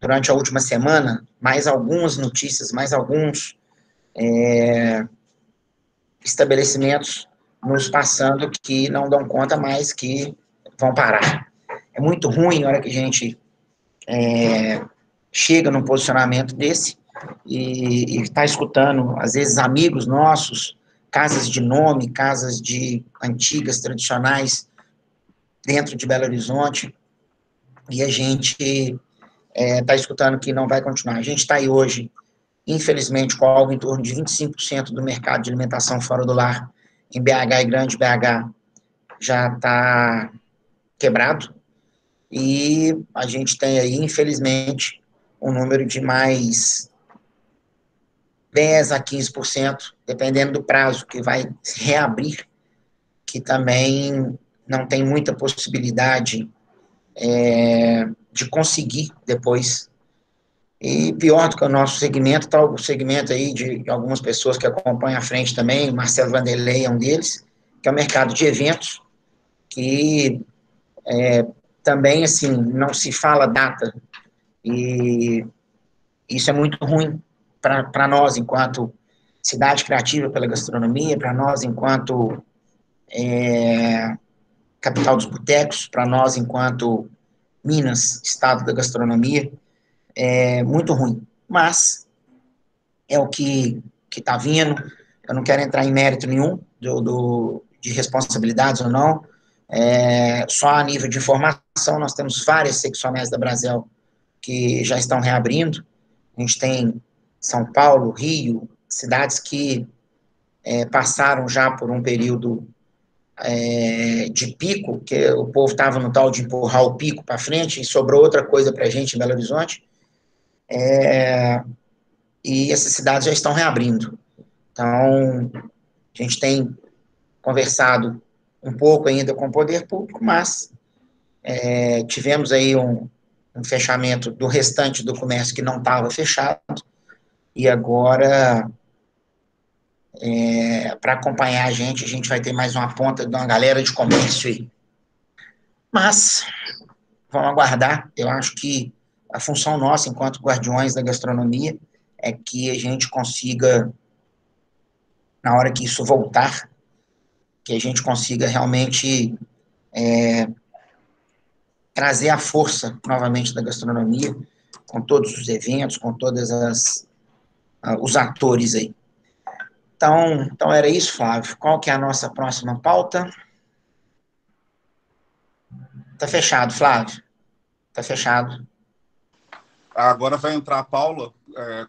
durante a última semana, mais algumas notícias, mais alguns estabelecimentos nos passando que não dão conta mais, que vão parar. É muito ruim a hora que a gente chega num posicionamento desse e está escutando, às vezes, amigos nossos, casas de nome, casas de antigas, tradicionais, dentro de Belo Horizonte, e a gente está escutando que não vai continuar. A gente está aí hoje, infelizmente, com algo em torno de 25% do mercado de alimentação fora do lar, em BH e Grande BH, já está quebrado, e a gente tem aí, infelizmente, um número de mais 10 a 15%, dependendo do prazo que vai reabrir, que também não tem muita possibilidade de conseguir depois. E pior do que o nosso segmento, está o segmento aí de algumas pessoas que acompanham à frente também, o Marcelo Vanderlei é um deles, que é o mercado de eventos, que também, assim, não se fala data, e isso é muito ruim para nós, enquanto cidade criativa pela gastronomia, para nós, enquanto capital dos botecos, para nós, enquanto Minas, estado da gastronomia, é muito ruim. Mas é o que está vindo. Eu não quero entrar em mérito nenhum de responsabilidades ou não. Só a nível de informação, nós temos várias seccionais da Brasel que já estão reabrindo. A gente tem São Paulo, Rio, cidades que passaram já por um período de pico, que o povo estava no tal de empurrar o pico para frente, e sobrou outra coisa para a gente em Belo Horizonte, e essas cidades já estão reabrindo. Então, a gente tem conversado um pouco ainda com o poder público, mas tivemos aí um fechamento do restante do comércio que não estava fechado, e agora, para acompanhar a gente vai ter mais uma ponta de uma galera de comércio aí. Mas, vamos aguardar. Eu acho que a função nossa, enquanto guardiões da gastronomia, é que a gente consiga, na hora que isso voltar, que a gente consiga realmente trazer a força novamente da gastronomia, com todos os eventos, com todos os atores aí. Então era isso, Flávio. Qual que é a nossa próxima pauta? Tá fechado, Flávio. Tá fechado. Agora vai entrar a Paula,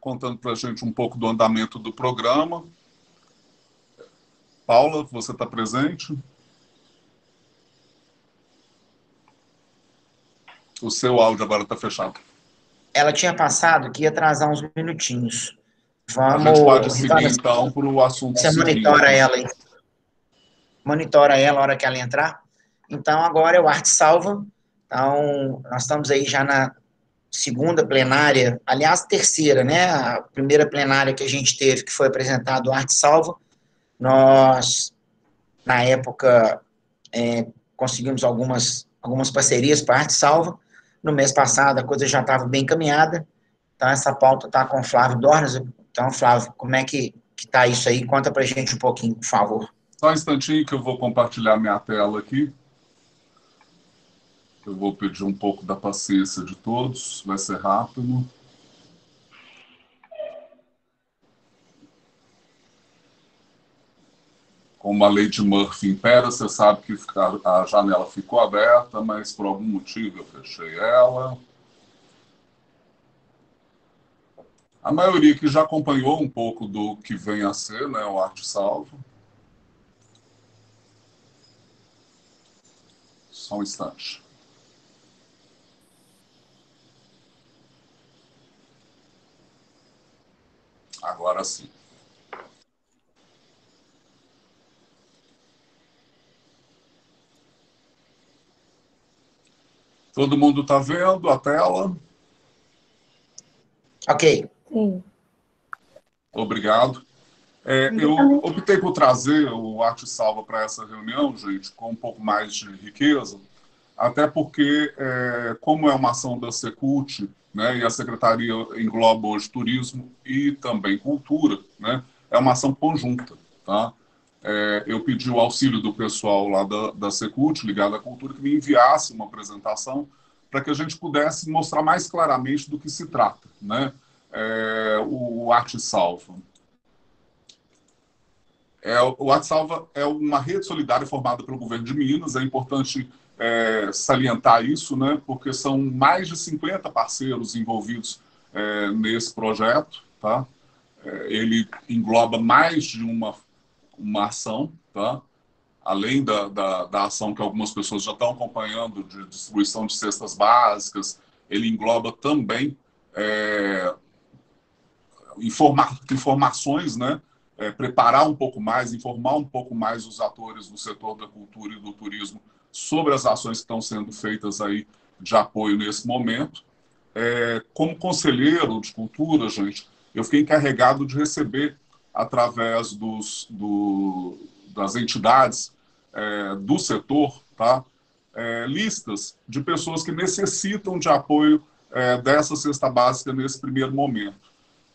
contando para a gente um pouco do andamento do programa. Paula, você está presente? O seu áudio agora está fechado. Ela tinha passado que ia atrasar uns minutinhos. A gente pode Vamos, seguir, Ricardo, então, para o assunto você seguinte. monitora ela aí. Monitora ela a hora que ela entrar. Então, agora é o Arte Salva. Então, nós estamos aí já na segunda plenária, aliás, terceira, né? A primeira plenária que a gente teve, que foi apresentado o Arte Salva, nós, na época, conseguimos algumas parcerias para a Arte Salva. No mês passado, a coisa já estava bem encaminhada. Então, essa pauta está com o Flávio Dornas. Então, Flávio, como é que está isso aí? Conta para a gente um pouquinho, por favor. Só um instantinho que eu vou compartilhar minha tela aqui. Eu vou pedir um pouco da paciência de todos, vai ser rápido. Como a lei de Murphy impera, você sabe que a janela ficou aberta, mas por algum motivo eu fechei ela. A maioria que já acompanhou um pouco do que vem a ser, né, o Arte Salvo. Só um instante. Agora sim. Todo mundo está vendo a tela? Ok. Sim. Obrigado. Eu optei por trazer o Arte Salva para essa reunião, gente, com um pouco mais de riqueza, até porque, como é uma ação da Secult, né, e a Secretaria engloba hoje turismo e também cultura, né, é uma ação conjunta. Tá? Eu pedi o auxílio do pessoal lá da Secult, ligado à cultura, que me enviasse uma apresentação para que a gente pudesse mostrar mais claramente do que se trata, né? O Arte Salva. O Arte Salva é uma rede solidária formada pelo governo de Minas. É importante salientar isso, né? Porque são mais de 50 parceiros envolvidos nesse projeto. Tá? Ele engloba mais de uma ação, tá? Além da ação que algumas pessoas já estão acompanhando de distribuição de cestas básicas, ele engloba também informações, né? Preparar um pouco mais, informar um pouco mais os atores do setor da cultura e do turismo sobre as ações que estão sendo feitas aí de apoio nesse momento. Como conselheiro de cultura, gente, eu fiquei encarregado de receber, através das entidades do setor, tá? Listas de pessoas que necessitam de apoio dessa cesta básica nesse primeiro momento.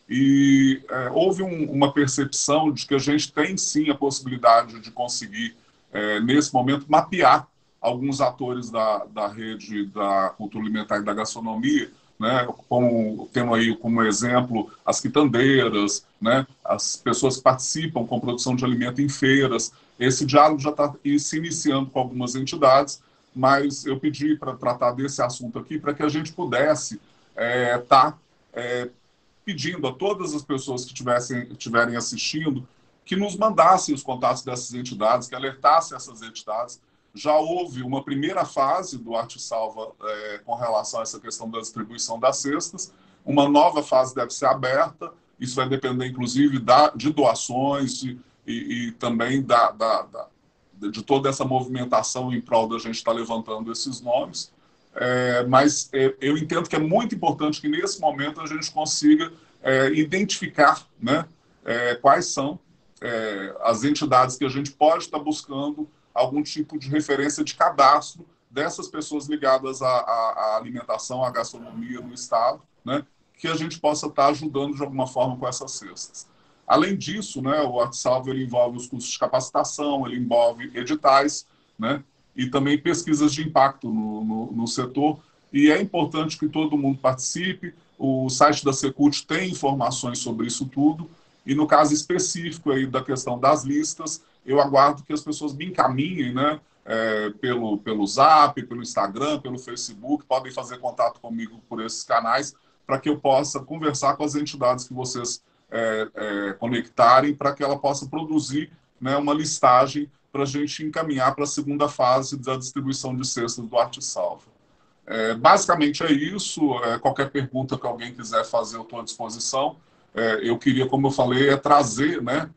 E houve uma percepção de que a gente tem, sim, a possibilidade de conseguir, nesse momento, mapear alguns atores da rede da cultura alimentar e da gastronomia, né, tendo aí como exemplo as quitandeiras, né, as pessoas que participam com produção de alimento em feiras. Esse diálogo já está se iniciando com algumas entidades, mas eu pedi para tratar desse assunto aqui para que a gente pudesse estar pedindo a todas as pessoas que estiverem assistindo que nos mandassem os contatos dessas entidades, que alertassem essas entidades. Já houve uma primeira fase do Arte Salva com relação a essa questão da distribuição das cestas. Uma nova fase deve ser aberta. Isso vai depender, inclusive, de doações e também de toda essa movimentação em prol da gente estar levantando esses nomes. Mas eu entendo que é muito importante que, nesse momento, a gente consiga identificar, né, quais são as entidades que a gente pode estar buscando algum tipo de referência de cadastro dessas pessoas ligadas à alimentação, à gastronomia no Estado, né, que a gente possa estar ajudando de alguma forma com essas cestas. Além disso, né, o Arte Salva ele envolve os cursos de capacitação, ele envolve editais, né, e também pesquisas de impacto no setor, e é importante que todo mundo participe. O site da Secult tem informações sobre isso tudo, e no caso específico aí da questão das listas, eu aguardo que as pessoas me encaminhem, né, pelo Zap, pelo Instagram, pelo Facebook, podem fazer contato comigo por esses canais, para que eu possa conversar com as entidades que vocês conectarem, para que ela possa produzir, né, uma listagem para a gente encaminhar para a segunda fase da distribuição de cestas do Arte Salva. Basicamente é isso. Qualquer pergunta que alguém quiser fazer, eu estou à disposição. Eu queria, como eu falei, trazer, né,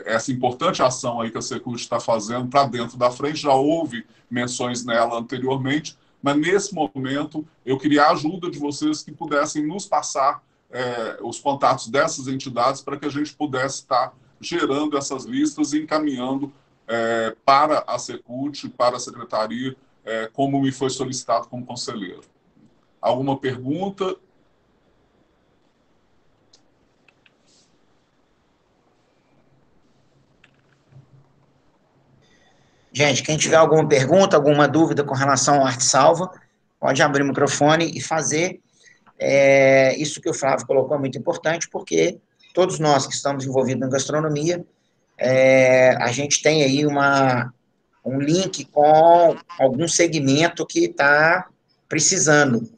essa importante ação aí que a Secult está fazendo para dentro da frente. Já houve menções nela anteriormente, mas nesse momento eu queria a ajuda de vocês que pudessem nos passar os contatos dessas entidades para que a gente pudesse estar gerando essas listas e encaminhando para a Secult, para a Secretaria, como me foi solicitado como conselheiro. Alguma pergunta? Gente, quem tiver alguma pergunta, alguma dúvida com relação ao Arte Salva, pode abrir o microfone e fazer. Isso que o Flávio colocou é muito importante, porque todos nós que estamos envolvidos em gastronomia, a gente tem aí um link com algum segmento que está precisando.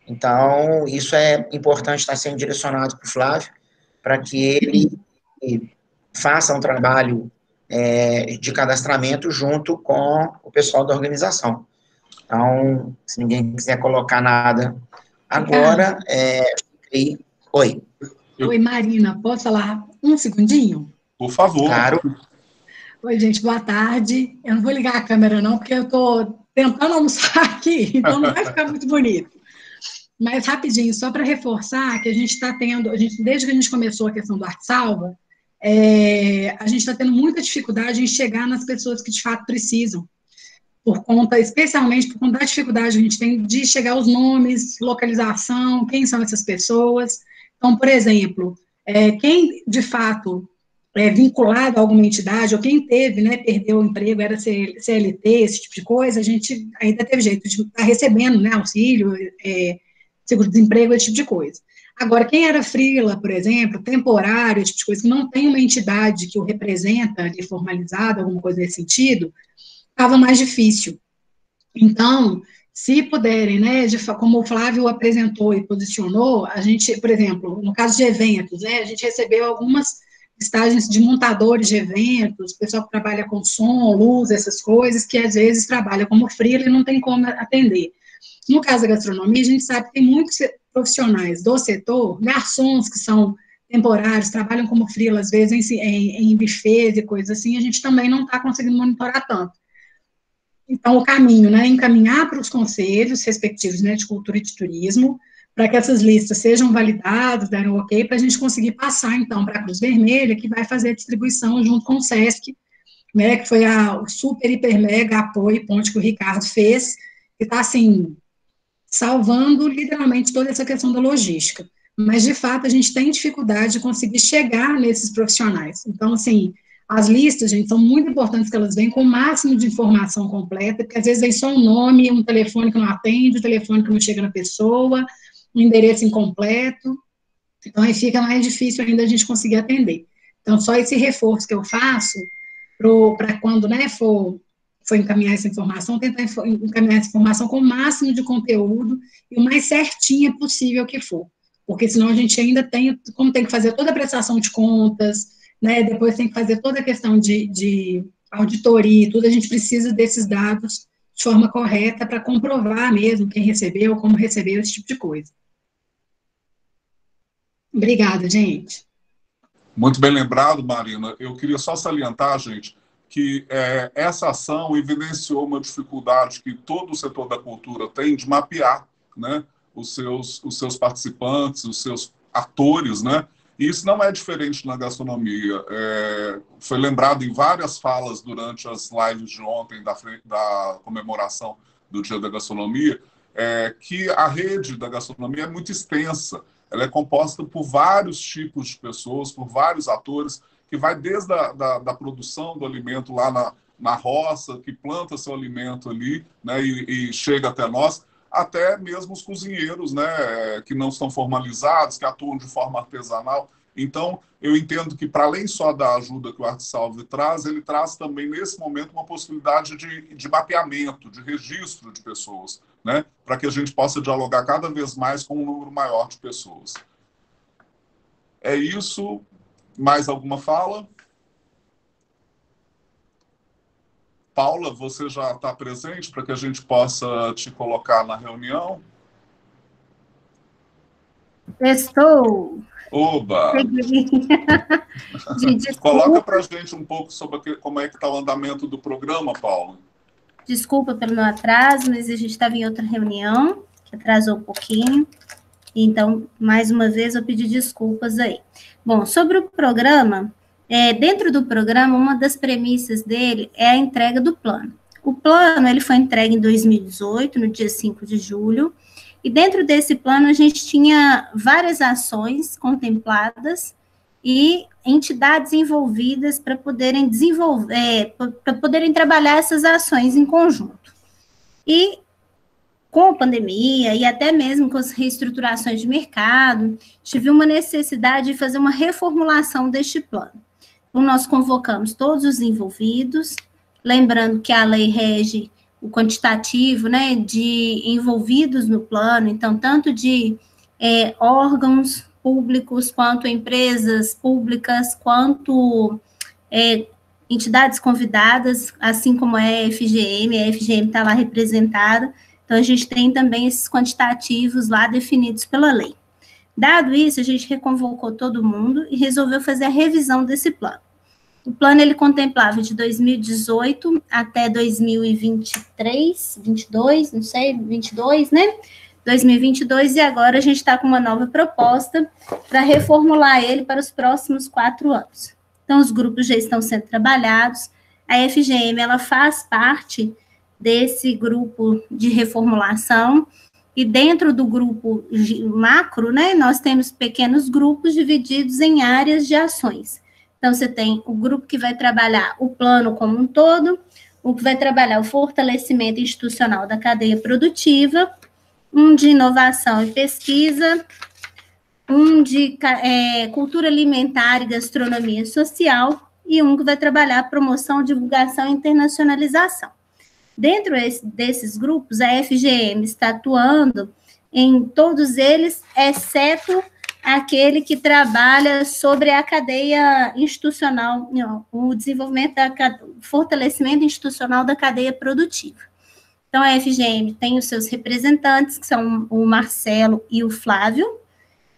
Então, isso é importante estar sendo direcionado para o Flávio, para que ele faça um trabalho de cadastramento junto com o pessoal da organização. Então, se ninguém quiser colocar nada agora, Oi. Oi, Marina, posso falar um segundinho? Por favor. Claro. Oi, gente, boa tarde. Eu não vou ligar a câmera, não, porque eu estou tentando almoçar aqui, então não vai ficar muito bonito. Mas, rapidinho, só para reforçar que a gente está tendo, desde que a gente começou a questão do Arte Salva, a gente está tendo muita dificuldade em chegar nas pessoas que, de fato, precisam. especialmente por conta da dificuldade que a gente tem de chegar aos nomes, localização, quem são essas pessoas. Então, por exemplo, quem de fato é vinculado a alguma entidade, ou quem teve, né, perdeu o emprego, era CLT, esse tipo de coisa, a gente ainda teve jeito de estar recebendo, né, auxílio, seguro-desemprego, esse tipo de coisa. Agora, quem era freela, por exemplo, temporário, esse tipo de coisa, que não tem uma entidade que o representa ali formalizada, alguma coisa nesse sentido, estava mais difícil. Então, se puderem, né, como o Flávio apresentou e posicionou, a gente, por exemplo, no caso de eventos, né, a gente recebeu algumas listagens de montadores de eventos, pessoal que trabalha com som, luz, essas coisas, que às vezes trabalha como freela e não tem como atender. No caso da gastronomia, a gente sabe que tem muitos profissionais do setor, garçons que são temporários, trabalham como freela, às vezes em buffets e coisas assim, a gente também não está conseguindo monitorar tanto. Então, o caminho, né, encaminhar para os conselhos respectivos, né, de cultura e de turismo, para que essas listas sejam validadas, darem um ok, para a gente conseguir passar, então, para a Cruz Vermelha, que vai fazer a distribuição junto com o SESC, né, que foi o super, hiper, mega apoio e ponte que o Ricardo fez, que está, assim, salvando, literalmente, toda essa questão da logística. Mas, de fato, a gente tem dificuldade de conseguir chegar nesses profissionais. Então, assim, as listas, gente, são muito importantes que elas venham com o máximo de informação completa, porque às vezes vem só um nome, um telefone que não atende, um telefone que não chega na pessoa, um endereço incompleto, então aí fica mais difícil ainda a gente conseguir atender. Então, só esse reforço que eu faço, para quando, né, for encaminhar essa informação, tentar encaminhar essa informação com o máximo de conteúdo e o mais certinha possível que for, porque senão a gente ainda tem, como tem que fazer toda a prestação de contas, né, depois tem que fazer toda a questão de auditoria e tudo, a gente precisa desses dados de forma correta para comprovar mesmo quem recebeu, como recebeu, esse tipo de coisa. Obrigada, gente. Muito bem lembrado, Marina. Eu queria só salientar, gente, que essa ação evidenciou uma dificuldade que todo o setor da cultura tem de mapear, né, os seus participantes, os seus atores, né? E isso não é diferente na gastronomia. Foi lembrado em várias falas durante as lives de ontem da comemoração do Dia da Gastronomia, que a rede da gastronomia é muito extensa. Ela é composta por vários tipos de pessoas, por vários atores, que vai desde da produção do alimento lá na roça, que planta seu alimento ali, né, e chega até nós, até mesmo os cozinheiros, né, que não estão formalizados, que atuam de forma artesanal. Então, eu entendo que, para além só da ajuda que o ArtSalve traz, ele traz também, nesse momento, uma possibilidade de mapeamento, de registro de pessoas, né, para que a gente possa dialogar cada vez mais com um número maior de pessoas. É isso. Mais alguma fala? Paula, você já está presente para que a gente possa te colocar na reunião? Estou. Oba! Coloca para a gente um pouco sobre como é que está o andamento do programa, Paula. Desculpa pelo meu atraso, mas a gente estava em outra reunião, que atrasou um pouquinho. Então, mais uma vez, eu pedi desculpas aí. Bom, sobre o programa, dentro do programa, uma das premissas dele é a entrega do plano. O plano, ele foi entregue em 2018, no dia 5 de julho, e dentro desse plano a gente tinha várias ações contempladas e entidades envolvidas para poderem desenvolver, para poderem trabalhar essas ações em conjunto. E com a pandemia e até mesmo com as reestruturações de mercado, tive uma necessidade de fazer uma reformulação deste plano. Então, nós convocamos todos os envolvidos, lembrando que a lei rege o quantitativo, né, de envolvidos no plano, então, tanto de órgãos públicos, quanto empresas públicas, quanto entidades convidadas, assim como a FGM está lá representada. Então, a gente tem também esses quantitativos lá definidos pela lei. Dado isso, a gente reconvocou todo mundo e resolveu fazer a revisão desse plano. O plano, ele contemplava de 2018 até 2023, 22, não sei, 22, né? 2022, e agora a gente está com uma nova proposta para reformular ele para os próximos 4 anos. Então, os grupos já estão sendo trabalhados, a FGM, ela faz parte desse grupo de reformulação. E dentro do grupo macro, né, nós temos pequenos grupos divididos em áreas de ações. Então, você tem o grupo que vai trabalhar o plano como um todo, o que vai trabalhar o fortalecimento institucional da cadeia produtiva, um de inovação e pesquisa, um de cultura alimentar e gastronomia social, e um que vai trabalhar promoção, divulgação e internacionalização. Dentro desses grupos, a FGM está atuando em todos eles, exceto aquele que trabalha sobre a cadeia institucional, o desenvolvimento, fortalecimento institucional da cadeia produtiva. Então, a FGM tem os seus representantes, que são o Marcelo e o Flávio,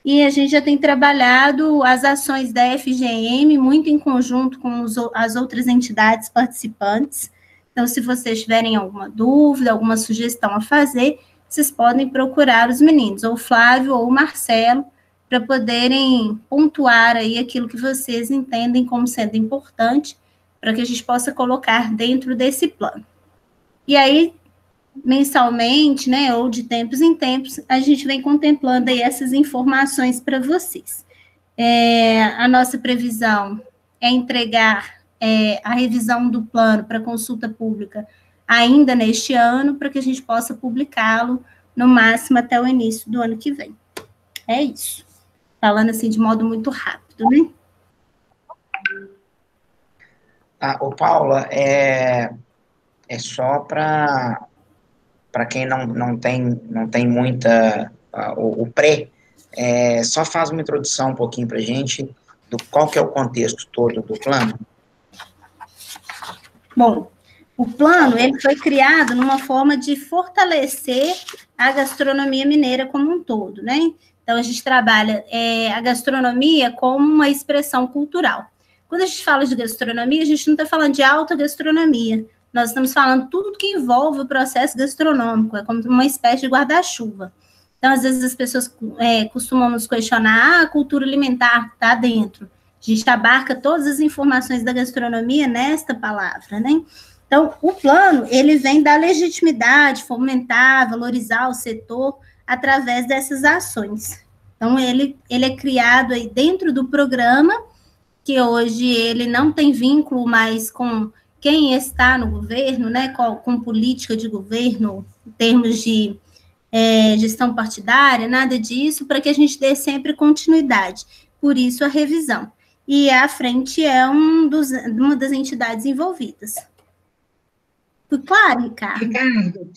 e a gente já tem trabalhado as ações da FGM muito em conjunto com as outras entidades participantes. Então, se vocês tiverem alguma dúvida, alguma sugestão a fazer, vocês podem procurar os meninos, ou o Flávio ou o Marcelo, para poderem pontuar aí aquilo que vocês entendem como sendo importante, para que a gente possa colocar dentro desse plano. E aí, mensalmente, né, ou de tempos em tempos, a gente vem contemplando aí essas informações para vocês. A nossa previsão é entregar a revisão do plano para consulta pública ainda neste ano, para que a gente possa publicá-lo no máximo até o início do ano que vem. É isso. Falando assim de modo muito rápido, né? Paula, é só para quem não tem muita... o pré, só faz uma introdução um pouquinho para a gente do qual que é o contexto todo do plano. Bom, o plano ele foi criado numa forma de fortalecer a gastronomia mineira como um todo, né? Então, a gente trabalha a gastronomia como uma expressão cultural. Quando a gente fala de gastronomia, a gente não está falando de alta gastronomia. Nós estamos falando tudo que envolve o processo gastronômico, é como uma espécie de guarda-chuva. Então, às vezes, as pessoas costumam nos questionar, a cultura alimentar está dentro. A gente abarca todas as informações da gastronomia nesta palavra, né? Então, o plano, ele vem dar legitimidade, fomentar, valorizar o setor através dessas ações. Então, ele é criado aí dentro do programa, que hoje ele não tem vínculo mais com quem está no governo, né, com política de governo, em termos de gestão partidária, nada disso, para que a gente dê sempre continuidade. Por isso, a revisão. E a frente é uma das entidades envolvidas. Foi claro, Ricardo? Ricardo,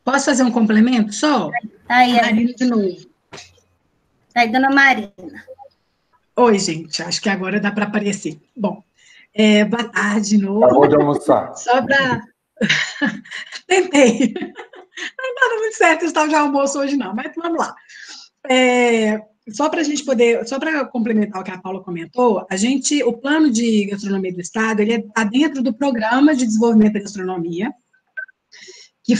posso fazer um complemento só? Aí, Marina de novo. Aí, dona Marina. Oi, gente, acho que agora dá para aparecer. Bom, boa tarde de novo. Acabou de almoçar. Só para... Tentei. Não dá muito certo o estado de almoço hoje, não, mas vamos lá. Só para a gente poder, só para complementar o que a Paula comentou, o plano de gastronomia do Estado, ele está dentro do Programa de Desenvolvimento da Gastronomia, que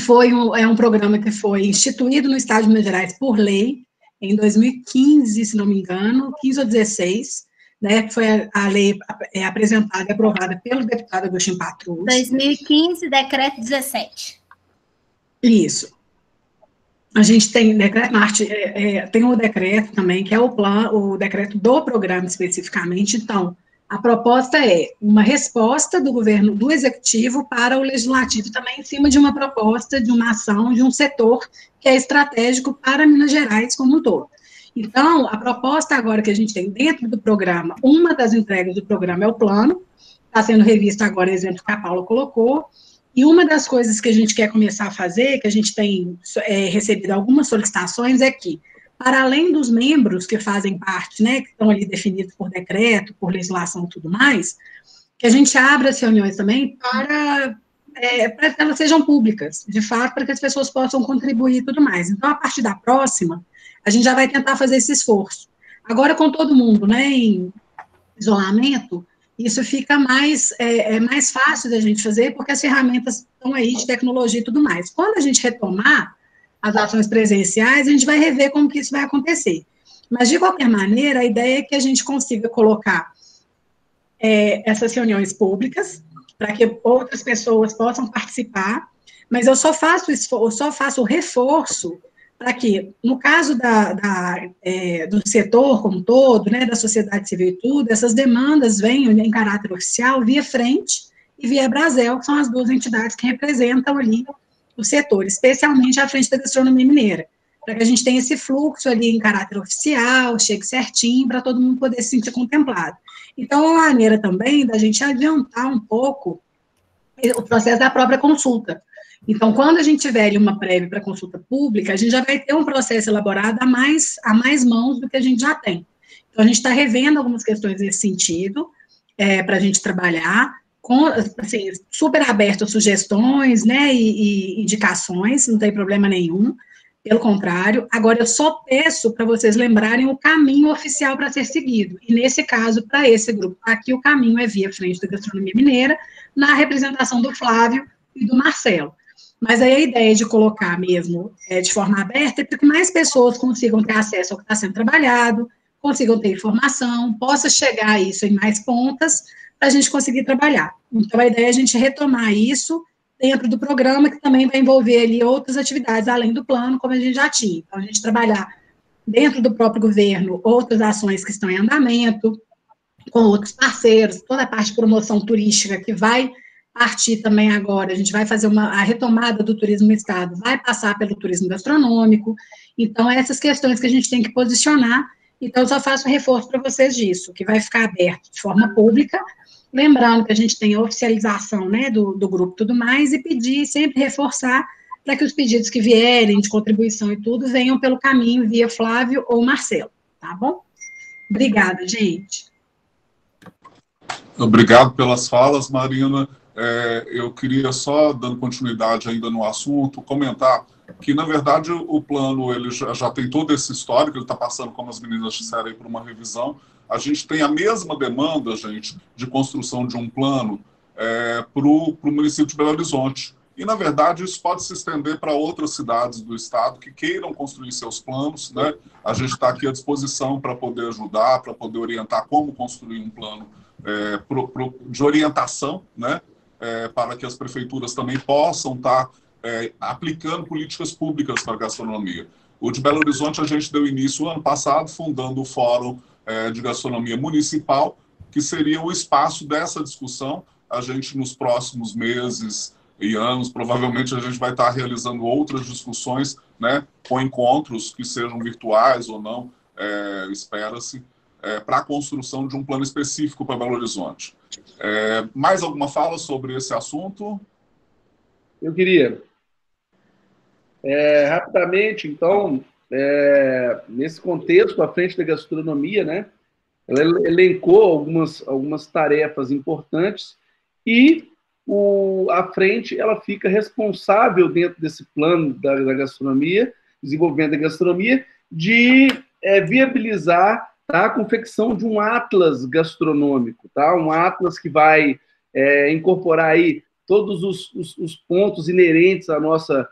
é um programa que foi instituído no Estado de Minas Gerais por lei, em 2015, se não me engano, 15 ou 16, né, que foi a lei apresentada e aprovada pelo deputado Agostinho Patrus. 2015, decreto 17. Isso. A gente tem decreto, tem o decreto também, que é o decreto do programa especificamente. Então, a proposta é uma resposta do governo, do executivo, para o legislativo, também em cima de uma proposta, de uma ação, de um setor que é estratégico para Minas Gerais como um todo. Então, a proposta agora que a gente tem dentro do programa, uma das entregas do programa é o plano, está sendo revisto agora, exemplo que a Paula colocou, e uma das coisas que a gente quer começar a fazer, que a gente tem recebido algumas solicitações, é que, para além dos membros que fazem parte, né, que estão ali definidos por decreto, por legislação e tudo mais, que a gente abra as reuniões também para que elas sejam públicas, de fato, para que as pessoas possam contribuir e tudo mais. Então, a partir da próxima, a gente já vai tentar fazer esse esforço. Agora, com todo mundo, né, em isolamento, isso fica mais fácil da gente fazer, porque as ferramentas estão aí de tecnologia e tudo mais. Quando a gente retomar as ações presenciais, a gente vai rever como que isso vai acontecer. Mas, de qualquer maneira, a ideia é que a gente consiga colocar essas reuniões públicas, para que outras pessoas possam participar, mas eu só faço o reforço para que, no caso do setor como um todo, né, da sociedade civil e tudo, essas demandas venham em caráter oficial via Frente e via Abrazel, que são as duas entidades que representam ali o setor, especialmente a Frente da Gastronomia Mineira, para que a gente tenha esse fluxo ali em caráter oficial, chegue certinho, para todo mundo poder se sentir contemplado. Então, é uma maneira também da gente adiantar um pouco o processo da própria consulta. Então, quando a gente tiver ali uma prévia para consulta pública, a gente já vai ter um processo elaborado a mais mãos do que a gente já tem. Então, a gente está revendo algumas questões nesse sentido, para a gente trabalhar, assim, super aberto a sugestões, né, e indicações, não tem problema nenhum, pelo contrário. Agora, eu só peço para vocês lembrarem o caminho oficial para ser seguido, e nesse caso, para esse grupo, aqui o caminho é via Frente da Gastronomia Mineira, na representação do Flávio e do Marcelo. Mas aí a ideia de colocar mesmo de forma aberta é para que mais pessoas consigam ter acesso ao que está sendo trabalhado, consigam ter informação, possa chegar a isso em mais pontas, para a gente conseguir trabalhar. Então, a ideia é a gente retomar isso dentro do programa, que também vai envolver ali outras atividades, além do plano, como a gente já tinha. Então, a gente trabalhar dentro do próprio governo, outras ações que estão em andamento, com outros parceiros, toda a parte de promoção turística que vai partir também agora, a gente vai fazer a retomada do turismo no estado, vai passar pelo turismo gastronômico, então essas questões que a gente tem que posicionar, então eu só faço um reforço para vocês disso, que vai ficar aberto de forma pública, lembrando que a gente tem a oficialização, né, do grupo e tudo mais, e pedir, sempre reforçar, para que os pedidos que vierem de contribuição e tudo, venham pelo caminho via Flávio ou Marcelo, tá bom? Obrigada, gente. Obrigado pelas falas, Marina. Eu queria só, dando continuidade ainda no assunto, comentar que, na verdade, o plano ele já tem todo esse histórico, ele está passando, como as meninas disseram, aí, por uma revisão. A gente tem a mesma demanda, gente, de construção de um plano para o município de Belo Horizonte. E, na verdade, isso pode se estender para outras cidades do estado que queiram construir seus planos, né? A gente está aqui à disposição para poder ajudar, para poder orientar como construir um plano de orientação, né? Para que as prefeituras também possam estar aplicando políticas públicas para a gastronomia. O de Belo Horizonte, a gente deu início ano passado, fundando o Fórum de Gastronomia Municipal, que seria o espaço dessa discussão. A gente, nos próximos meses e anos, provavelmente a gente vai estar realizando outras discussões, né, com encontros que sejam virtuais ou não, espera-se, para a construção de um plano específico para Belo Horizonte. Mais alguma fala sobre esse assunto? Eu queria. Rapidamente, então, nesse contexto, a Frente da Gastronomia, né, ela elencou algumas tarefas importantes e a Frente ela fica responsável dentro desse plano da gastronomia, desenvolvimento da gastronomia, de viabilizar a confecção de um atlas gastronômico, tá? Um atlas que vai incorporar aí todos os pontos inerentes à nossa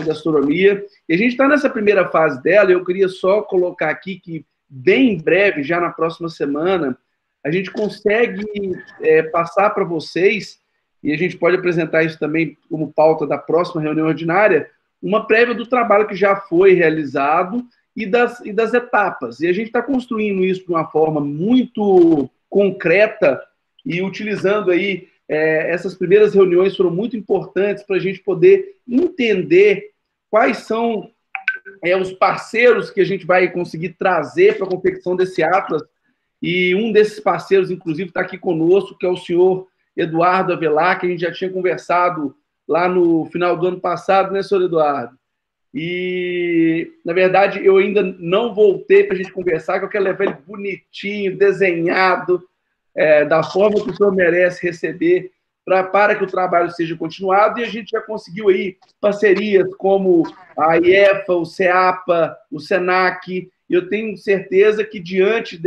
gastronomia. E a gente está nessa primeira fase dela, eu queria só colocar aqui que, bem em breve, já na próxima semana, a gente consegue passar para vocês, e a gente pode apresentar isso também como pauta da próxima reunião ordinária, uma prévia do trabalho que já foi realizado e das etapas. E a gente está construindo isso de uma forma muito concreta e utilizando aí essas primeiras reuniões foram muito importantes para a gente poder entender quais são os parceiros que a gente vai conseguir trazer para a confecção desse atlas. E um desses parceiros, inclusive, está aqui conosco, que é o senhor Eduardo Avelar, que a gente já tinha conversado lá no final do ano passado, né, senhor Eduardo? E, na verdade, eu ainda não voltei para a gente conversar, que eu quero levar ele bonitinho, desenhado, da forma que o senhor merece receber, para que o trabalho seja continuado, e a gente já conseguiu aí parcerias como a IEFA, o CEAPA, o SENAC, e eu tenho certeza que, diante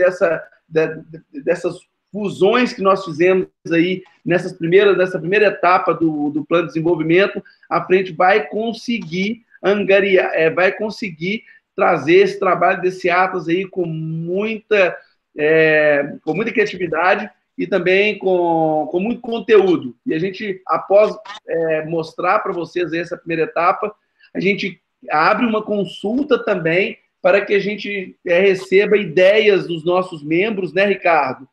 dessas fusões que nós fizemos aí nessa primeira etapa do plano de desenvolvimento, a Frente vai conseguir angariar, vai conseguir trazer esse trabalho desse atlas aí com muita criatividade e também com muito conteúdo. E a gente, após mostrar para vocês essa primeira etapa, a gente abre uma consulta também para que a gente receba ideias dos nossos membros, né, Ricardo?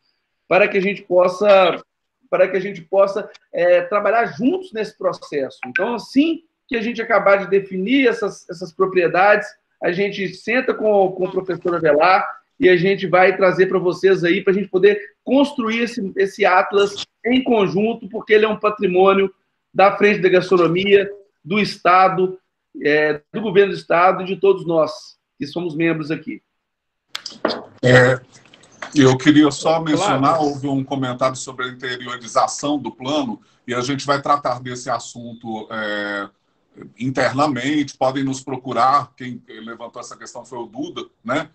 Para que a gente possa trabalhar juntos nesse processo. Então, assim que a gente acabar de definir essas propriedades, a gente senta com o professor Avelar e a gente vai trazer para vocês aí, para a gente poder construir esse Atlas em conjunto, porque ele é um patrimônio da Frente da Gastronomia, do Estado, do Governo do Estado e de todos nós, que somos membros aqui. Eu queria só mencionar, houve um comentário sobre a interiorização do plano, e a gente vai tratar desse assunto internamente, podem nos procurar, quem levantou essa questão foi o Duda, né?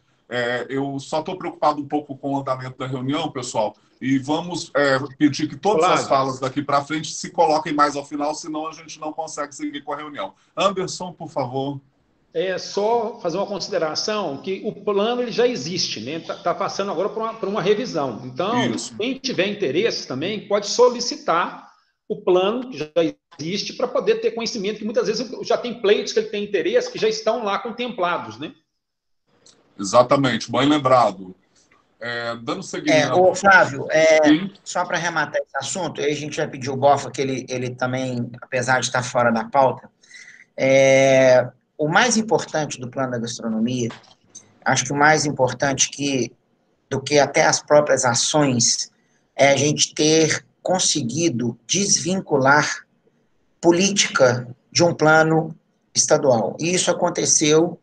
Eu só estou preocupado um pouco com o andamento da reunião, pessoal, e vamos pedir que todas as falas daqui para frente se coloquem mais ao final, senão a gente não consegue seguir com a reunião. Anderson, por favor. É só fazer uma consideração que o plano ele já existe, né? Tá passando agora por uma revisão. Então, quem tiver interesse também pode solicitar o plano que já existe para poder ter conhecimento, que muitas vezes já tem pleitos que ele tem interesse que já estão lá contemplados, né? Exatamente, bem lembrado. Dando seguimento... Flávio, só para arrematar esse assunto, aí a gente vai pedir o Bofa, que ele também, apesar de estar fora da pauta, o mais importante do plano da gastronomia, acho que o mais importante do que até as próprias ações, é a gente ter conseguido desvincular política de um plano estadual. E isso aconteceu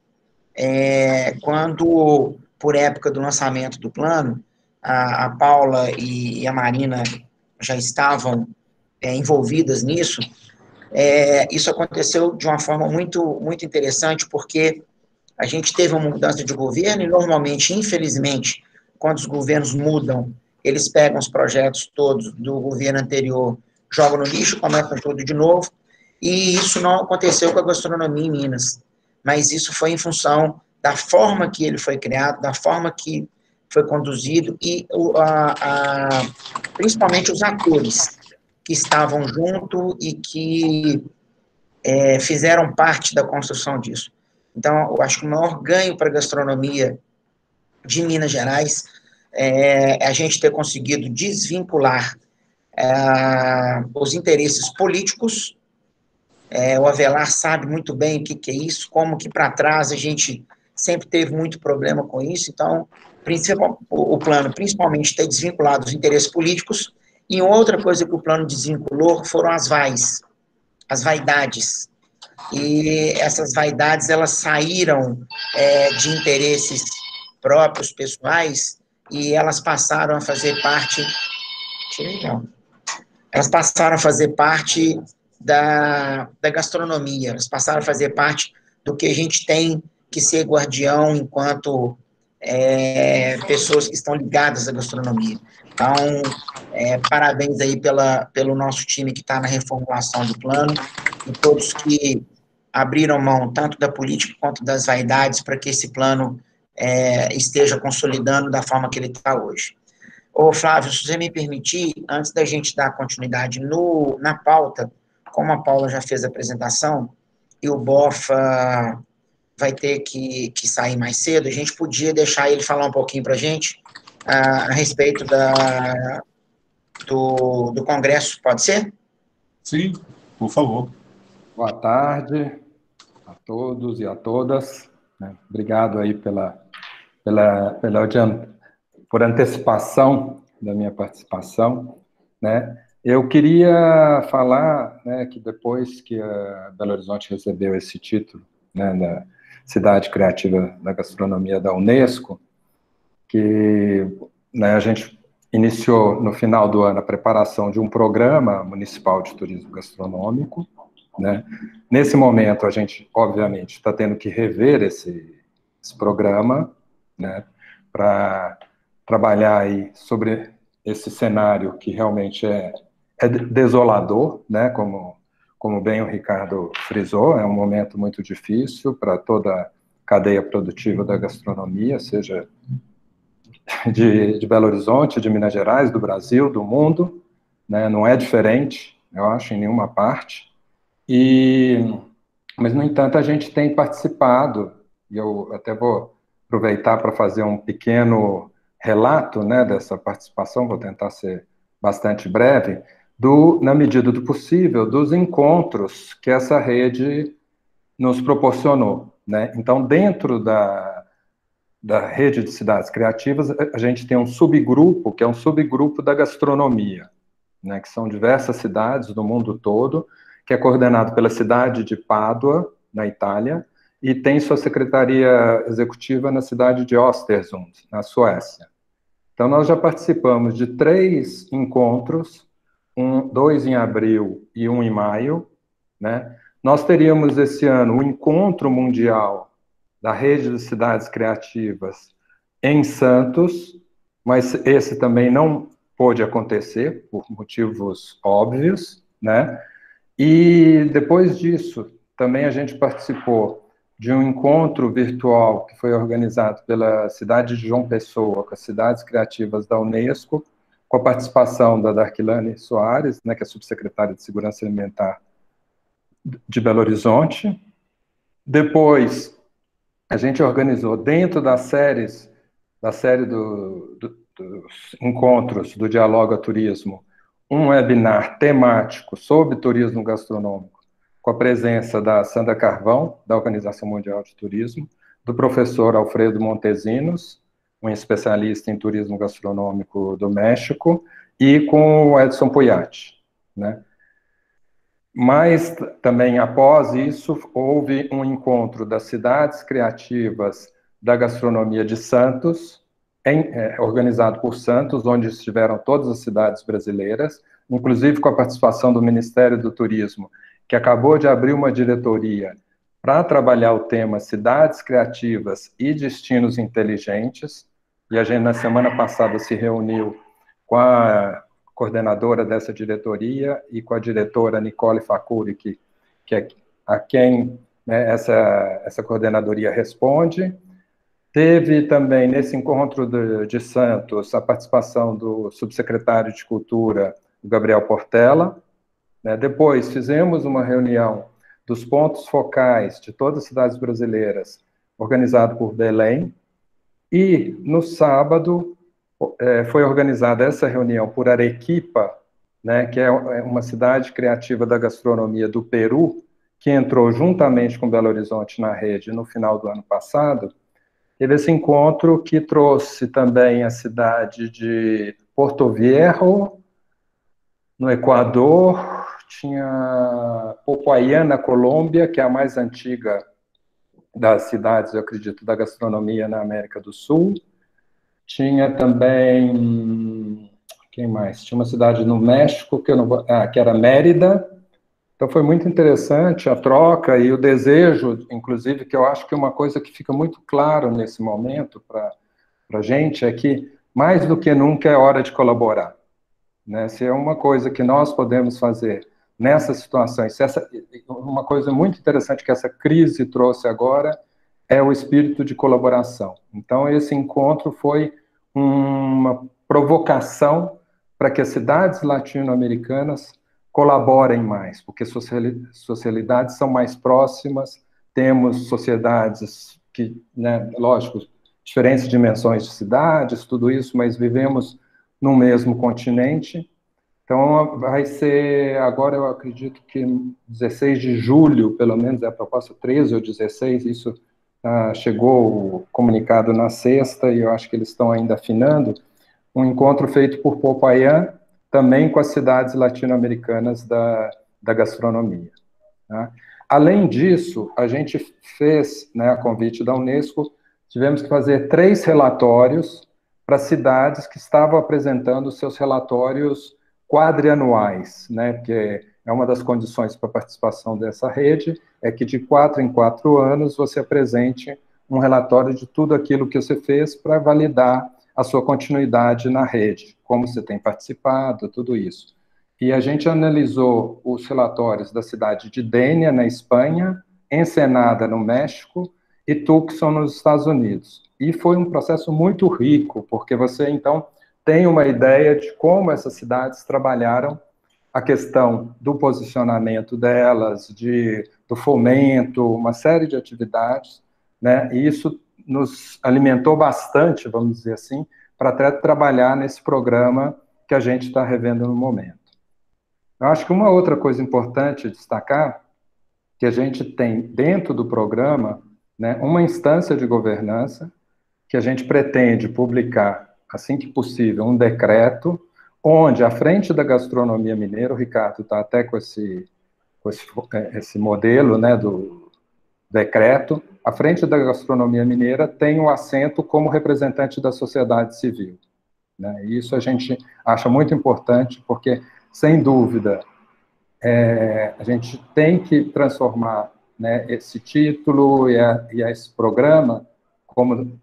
quando, por época do lançamento do plano, a Paula e a Marina já estavam envolvidas nisso. Isso aconteceu de uma forma muito, muito interessante, porque a gente teve uma mudança de governo e, normalmente, infelizmente, quando os governos mudam, eles pegam os projetos todos do governo anterior, jogam no lixo, começam tudo de novo, e isso não aconteceu com a gastronomia em Minas, mas isso foi em função da forma que ele foi criado, da forma que foi conduzido, e principalmente os atores que estavam junto e que fizeram parte da construção disso. Então, eu acho que o maior ganho para a gastronomia de Minas Gerais é a gente ter conseguido desvincular os interesses políticos. O Avelar sabe muito bem o que é isso, como que para trás a gente sempre teve muito problema com isso. Então, o plano, principalmente, ter desvinculado os interesses políticos. E outra coisa que o plano desvinculou foram as vaidades. E essas vaidades, elas saíram de interesses próprios, pessoais, e elas passaram a fazer parte... Elas passaram a fazer parte da gastronomia, elas passaram a fazer parte do que a gente tem que ser guardião enquanto pessoas que estão ligadas à gastronomia. Então, parabéns aí pelo nosso time que está na reformulação do plano e todos que abriram mão tanto da política quanto das vaidades para que esse plano esteja consolidando da forma que ele está hoje. Flávio, se você me permitir, antes da gente dar continuidade na pauta, como a Paula já fez a apresentação e o Bofa vai ter que sair mais cedo, a gente podia deixar ele falar um pouquinho para a gente a respeito do Congresso, pode ser? Sim, por favor. Boa tarde a todos e a todas. Obrigado aí por antecipação da minha participação, né? Eu queria falar, né, que depois que a Belo Horizonte recebeu esse título, né, da Cidade Criativa da Gastronomia da Unesco, que, né, a gente iniciou no final do ano a preparação de um programa municipal de turismo gastronômico, né? Nesse momento, a gente, obviamente, está tendo que rever esse programa, né, para trabalhar aí sobre esse cenário que realmente é desolador, né, como bem o Ricardo frisou, é um momento muito difícil para toda a cadeia produtiva da gastronomia, seja de Belo Horizonte, de Minas Gerais, do Brasil, do mundo, né? Não é diferente, eu acho, em nenhuma parte. Mas, no entanto, a gente tem participado, e eu até vou aproveitar para fazer um pequeno relato, né, dessa participação, vou tentar ser bastante breve, na medida do possível, dos encontros que essa rede nos proporcionou, né? Então, dentro da rede de cidades criativas, a gente tem um subgrupo, que é um subgrupo da gastronomia, né, que são diversas cidades do mundo todo, que é coordenado pela cidade de Pádua, na Itália, e tem sua secretaria executiva na cidade de Östersund, na Suécia. Então, nós já participamos de 3 encontros, 2 em abril e 1 em maio, né? Nós teríamos esse ano o encontro mundial da rede de cidades criativas em Santos, mas esse também não pôde acontecer, por motivos óbvios, né? E depois disso, também a gente participou de um encontro virtual que foi organizado pela cidade de João Pessoa, com as cidades criativas da Unesco, com a participação da Darquilane Soares, né, que é subsecretária de Segurança Alimentar de Belo Horizonte. Depois, a gente organizou, dentro da série dos encontros do Dialoga Turismo, um webinar temático sobre turismo gastronômico, com a presença da Sandra Carvão, da Organização Mundial de Turismo, do professor Alfredo Montesinos, um especialista em turismo gastronômico do México, e com o Edson Puyat, né? Mas também, após isso, houve um encontro das cidades criativas da gastronomia de Santos, organizado por Santos, onde estiveram todas as cidades brasileiras, inclusive com a participação do Ministério do Turismo, que acabou de abrir uma diretoria para trabalhar o tema cidades criativas e destinos inteligentes, e a gente, na semana passada, se reuniu com a coordenadora dessa diretoria e com a diretora Nicole Facuri, que é a quem, né, essa coordenadoria responde. Teve também, nesse encontro de Santos, a participação do subsecretário de Cultura, Gabriel Portela, né? Depois, fizemos uma reunião dos pontos focais de todas as cidades brasileiras, organizado por Belém, e no sábado foi organizada essa reunião por Arequipa, né, que é uma cidade criativa da gastronomia do Peru, que entrou juntamente com Belo Horizonte na rede no final do ano passado. Teve esse encontro que trouxe também a cidade de Porto Viejo, no Equador, tinha Popayán, na Colômbia, que é a mais antiga das cidades, eu acredito, da gastronomia na América do Sul. Tinha também, quem mais? Tinha uma cidade no México, que era Mérida. Então foi muito interessante a troca e o desejo, inclusive, que eu acho que uma coisa que fica muito claro nesse momento para a gente é que, mais do que nunca, é hora de colaborar, né? Se é uma coisa que nós podemos fazer nessas situações, uma coisa muito interessante que essa crise trouxe agora é o espírito de colaboração. Então, esse encontro foi uma provocação para que as cidades latino-americanas colaborem mais, porque sociedades são mais próximas, temos sociedades que, né, lógico, diferentes dimensões de cidades, tudo isso, mas vivemos no mesmo continente. Então, vai ser, agora eu acredito que 16 de julho, pelo menos, é a proposta 13 ou 16, isso chegou o comunicado na sexta, e eu acho que eles estão ainda afinando, um encontro feito por Popayán, também com as cidades latino-americanas da gastronomia, tá? Além disso, a gente fez, né, a convite da Unesco, tivemos que fazer 3 relatórios para cidades que estavam apresentando seus relatórios quadrianuais, né, porque é uma das condições para a participação dessa rede, é que de 4 em 4 anos você apresente um relatório de tudo aquilo que você fez para validar a sua continuidade na rede, como você tem participado, tudo isso. E a gente analisou os relatórios da cidade de Dénia, na Espanha, Ensenada, no México, e Tucson, nos Estados Unidos. e foi um processo muito rico, porque você, então, tem uma ideia de como essas cidades trabalharam a questão do posicionamento delas, do fomento, uma série de atividades, né? E isso nos alimentou bastante, vamos dizer assim, para até trabalhar nesse programa que a gente está revendo no momento. Eu acho que uma outra coisa importante destacar, que a gente tem dentro do programa, né, uma instância de governança, que a gente pretende publicar, assim que possível, um decreto, onde, à frente da gastronomia mineira, o Ricardo está até com esse modelo, né, do decreto, à frente da gastronomia mineira tem o assento como representante da sociedade civil, né? E isso a gente acha muito importante, porque, sem dúvida, a gente tem que transformar, né, esse título e esse programa, como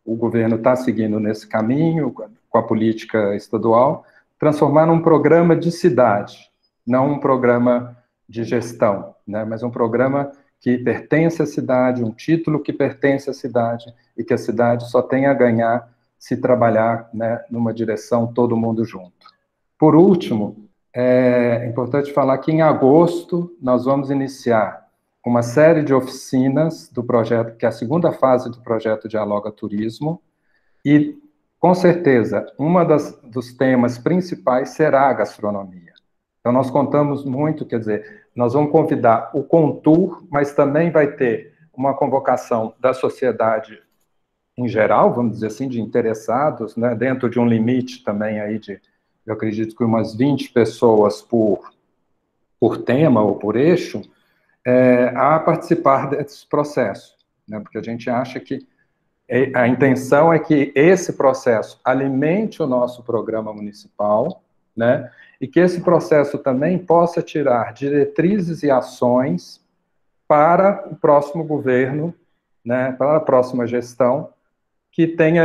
o governo está seguindo nesse caminho, com a política estadual, transformar num programa de cidade, não um programa de gestão, né, mas um programa que pertence à cidade, um título que pertence à cidade, e que a cidade só tem a ganhar se trabalhar, né, numa direção todo mundo junto. Por último, é importante falar que em agosto nós vamos iniciar uma série de oficinas do projeto, que é a segunda fase do projeto Dialoga Turismo, e, com certeza, dos temas principais será a gastronomia. Então, nós contamos muito, quer dizer, nós vamos convidar o Contur, mas também vai ter uma convocação da sociedade em geral, vamos dizer assim, de interessados, né, dentro de um limite também aí eu acredito que umas 20 pessoas por tema ou por eixo, a participar desse processo, né, porque a gente acha que a intenção é que esse processo alimente o nosso programa municipal, né, e que esse processo também possa tirar diretrizes e ações para o próximo governo, né, para a próxima gestão, que tenha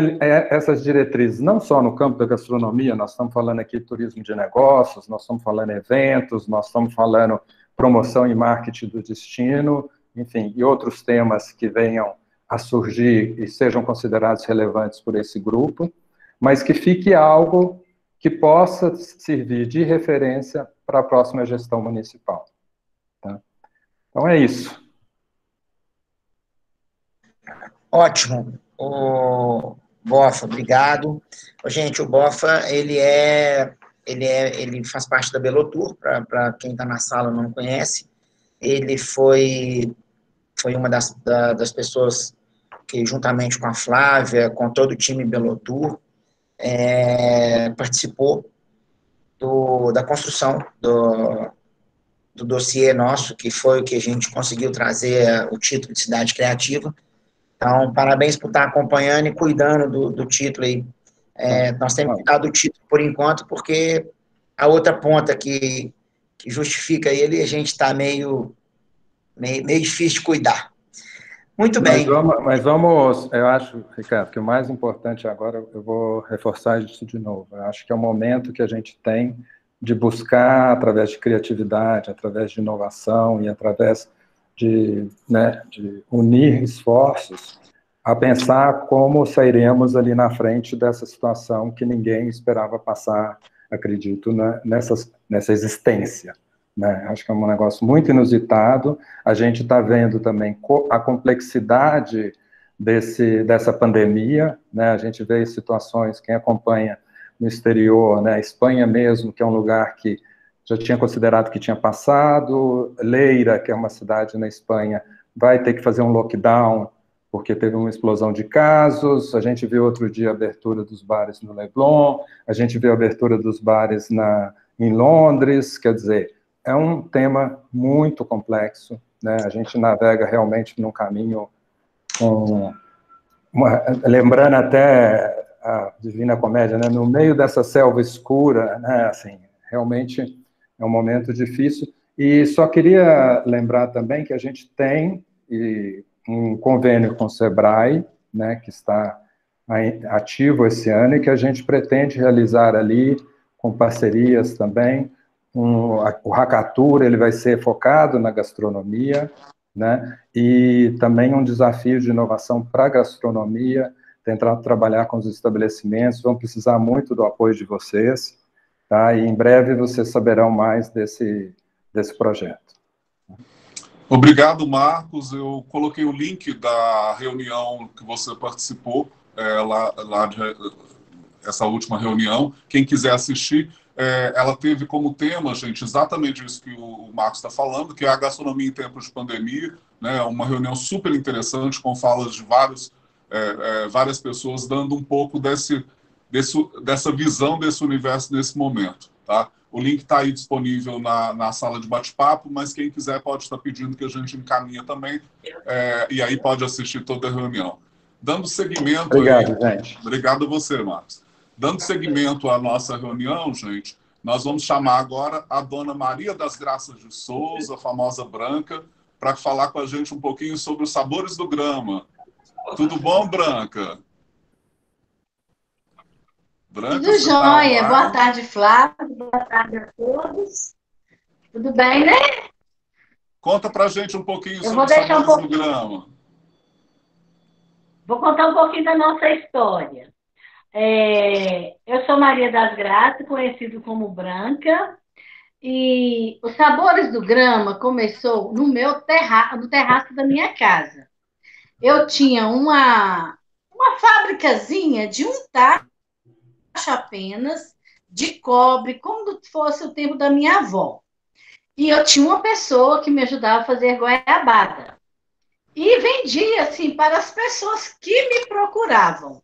essas diretrizes, não só no campo da gastronomia, nós estamos falando aqui de turismo de negócios, nós estamos falando eventos, nós estamos falando promoção e marketing do destino, enfim, e outros temas que venham a surgir e sejam considerados relevantes por esse grupo, mas que fique algo que possa servir de referência para a próxima gestão municipal. Tá? Então, é isso. Ótimo. O Bofa, obrigado. Gente, o Bofa, ele faz parte da Belotour, para quem está na sala não conhece. Ele foi uma das pessoas que, juntamente com a Flávia, com todo o time Belotour, participou da construção do dossiê nosso, que foi o que a gente conseguiu trazer o título de Cidade Criativa. Então, parabéns por estar acompanhando e cuidando do título aí. Nós temos que cuidar do título por enquanto, porque a outra ponta que justifica ele, a gente está meio difícil de cuidar. Muito bem. Mas vamos, eu acho, Ricardo, que o mais importante agora, eu vou reforçar isso de novo. Eu acho que é o momento que a gente tem de buscar, através de criatividade, através de inovação e através de unir esforços, a pensar como sairemos ali na frente dessa situação que ninguém esperava passar, acredito, nessa existência. Né? Acho que é um negócio muito inusitado. A gente está vendo também a complexidade dessa pandemia, né? A gente vê situações, quem acompanha no exterior, né? A Espanha mesmo, que é um lugar que já tinha considerado que tinha passado, Leira, que é uma cidade na Espanha, vai ter que fazer um lockdown, porque teve uma explosão de casos. A gente viu outro dia a abertura dos bares no Leblon, a gente viu a abertura dos bares em Londres, quer dizer, é um tema muito complexo, né? A gente navega realmente num caminho, lembrando até a Divina Comédia, né? No meio dessa selva escura, né? Assim, realmente é um momento difícil. E só queria lembrar também que a gente tem um convênio com o SEBRAE, né? Que está ativo esse ano e que a gente pretende realizar ali com parcerias também. O Hackatur, ele vai ser focado na gastronomia, né? E também um desafio de inovação para a gastronomia, tentar trabalhar com os estabelecimentos, vão precisar muito do apoio de vocês, tá? E em breve vocês saberão mais desse projeto. Obrigado, Marcos. Eu coloquei o link da reunião que você participou, essa última reunião. Quem quiser assistir, ela teve como tema, gente, exatamente isso que o Marcos está falando, que é a gastronomia em tempos de pandemia, né? Uma reunião super interessante, com falas de várias pessoas, dando um pouco dessa visão desse universo nesse momento, tá? O link está aí disponível na sala de bate-papo, mas quem quiser pode estar pedindo que a gente encaminha também, e aí pode assistir toda a reunião. Dando seguimento... Obrigado, gente. Obrigado a você, Marcos. Dando seguimento à nossa reunião, gente, nós vamos chamar agora a dona Maria das Graças de Souza, a famosa Branca, para falar com a gente um pouquinho sobre os sabores do grama. Tudo bom, Branca? Branca, tudo jóia. Boa tarde, Flávio. Boa tarde a todos. Tudo bem, né? Conta pra gente um pouquinho sobre os sabores do grama. Vou contar um pouquinho da nossa história. Eu sou Maria das Graças, conhecido como Branca, e os sabores do grama começou no terraço da minha casa. Eu tinha uma fábricazinha de untar apenas de cobre, como se fosse o tempo da minha avó. E eu tinha uma pessoa que me ajudava a fazer goiabada. E vendia, assim, para as pessoas que me procuravam.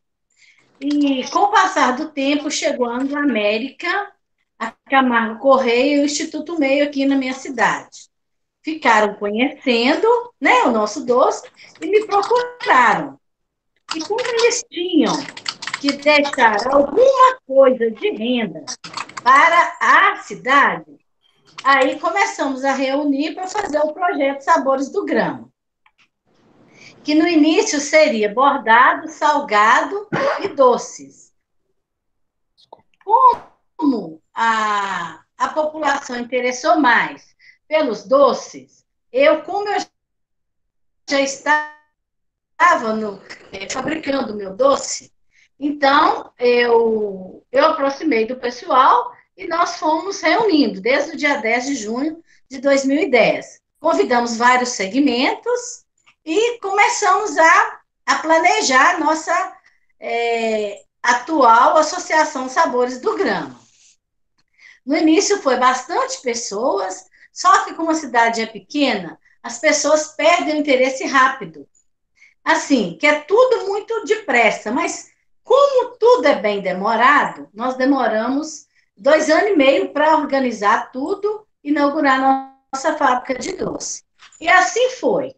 E, com o passar do tempo, chegou a Anglo-América, a Camargo Correia e o Instituto Meio aqui na minha cidade. Ficaram conhecendo, né, o nosso doce e me procuraram. E como eles tinham que deixar alguma coisa de renda para a cidade, aí começamos a reunir para fazer o projeto Sabores do Grama, que no início seria bordado, salgado e doces. Como a população interessou mais pelos doces, como eu já estava fabricando meu doce, então eu aproximei do pessoal e nós fomos reunindo desde o dia 10 de junho de 2010. Convidamos vários segmentos e começamos a planejar a nossa atual Associação Sabores do Grama. No início foi bastante pessoas, só que como a cidade é pequena, as pessoas perdem o interesse rápido. Assim, que é tudo muito depressa, mas como tudo é bem demorado, nós demoramos 2 anos e meio para organizar tudo, inaugurar nossa fábrica de doce. E assim foi.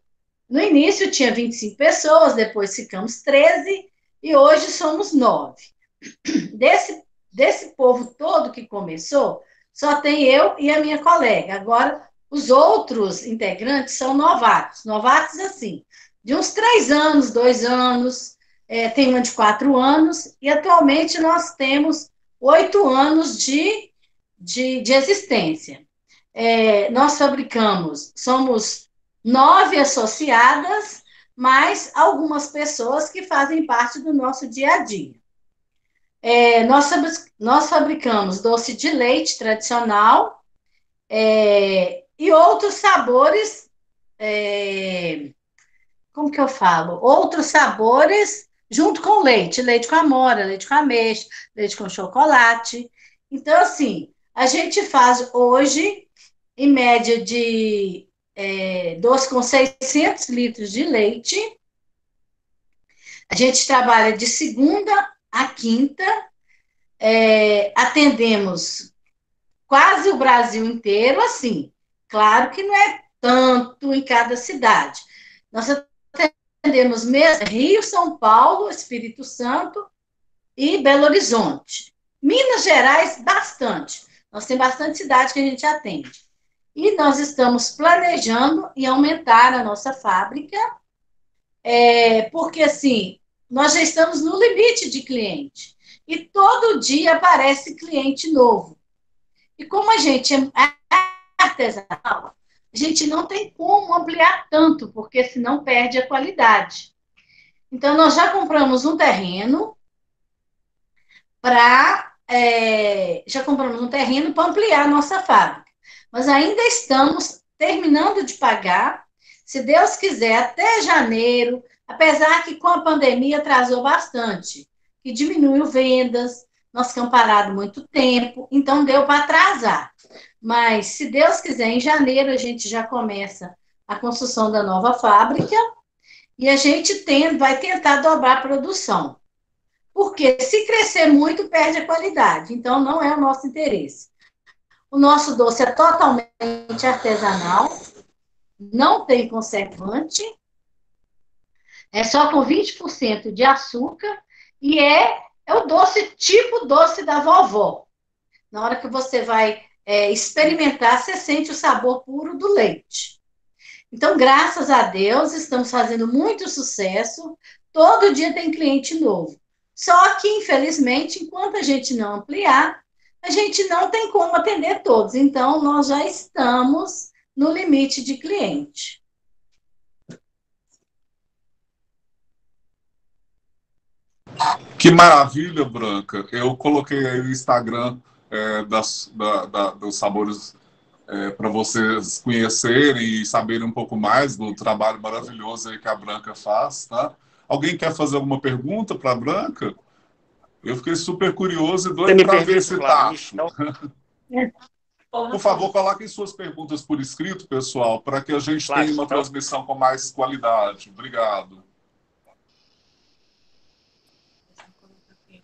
No início tinha 25 pessoas, depois ficamos 13 e hoje somos 9. Desse povo todo que começou, só tem eu e a minha colega. Agora, os outros integrantes são novatos. Novatos, assim, de uns 3 anos, 2 anos, tem uma de 4 anos, e atualmente nós temos 8 anos de existência. Nós somos 9 associadas, mais algumas pessoas que fazem parte do nosso dia a dia. Nós fabricamos doce de leite tradicional e outros sabores, como que eu falo? Outros sabores junto com leite com amora, leite com ameixa, leite com chocolate. Então, assim, a gente faz hoje, em média de doce com 600 litros de leite. A gente trabalha de segunda a quinta, atendemos quase o Brasil inteiro, assim. Claro que não é tanto em cada cidade. Nós atendemos mesmo Rio, São Paulo, Espírito Santo e Belo Horizonte. Minas Gerais, bastante. Nós temos bastante cidade que a gente atende. E nós estamos planejando em aumentar a nossa fábrica, porque, assim, nós já estamos no limite de cliente. E todo dia aparece cliente novo. E como a gente é artesanal, a gente não tem como ampliar tanto, porque senão perde a qualidade. Então, nós já compramos um terreno para ampliar a nossa fábrica. Mas ainda estamos terminando de pagar, se Deus quiser, até janeiro, apesar que com a pandemia atrasou bastante, que diminuiu vendas, nós ficamos parados muito tempo, então deu para atrasar. Mas, se Deus quiser, em janeiro a gente já começa a construção da nova fábrica e a gente vai tentar dobrar a produção. Porque se crescer muito, perde a qualidade. Então, não é o nosso interesse. O nosso doce é totalmente artesanal, não tem conservante, é só com 20% de açúcar e é o doce tipo doce da vovó. Na hora que você vai experimentar, você sente o sabor puro do leite. Então, graças a Deus, estamos fazendo muito sucesso. Todo dia tem cliente novo. Só que, infelizmente, enquanto a gente não ampliar, a gente não tem como atender todos. Então, nós já estamos no limite de cliente. Que maravilha, Branca. Eu coloquei aí o Instagram dos sabores para vocês conhecerem e saberem um pouco mais do trabalho maravilhoso aí que a Branca faz, tá? Alguém quer fazer alguma pergunta para a Branca? Eu fiquei super curioso e doido para ver esse tacho. Por favor, coloquem suas perguntas por escrito, pessoal, para que a gente tenha uma transmissão com mais qualidade. Obrigado.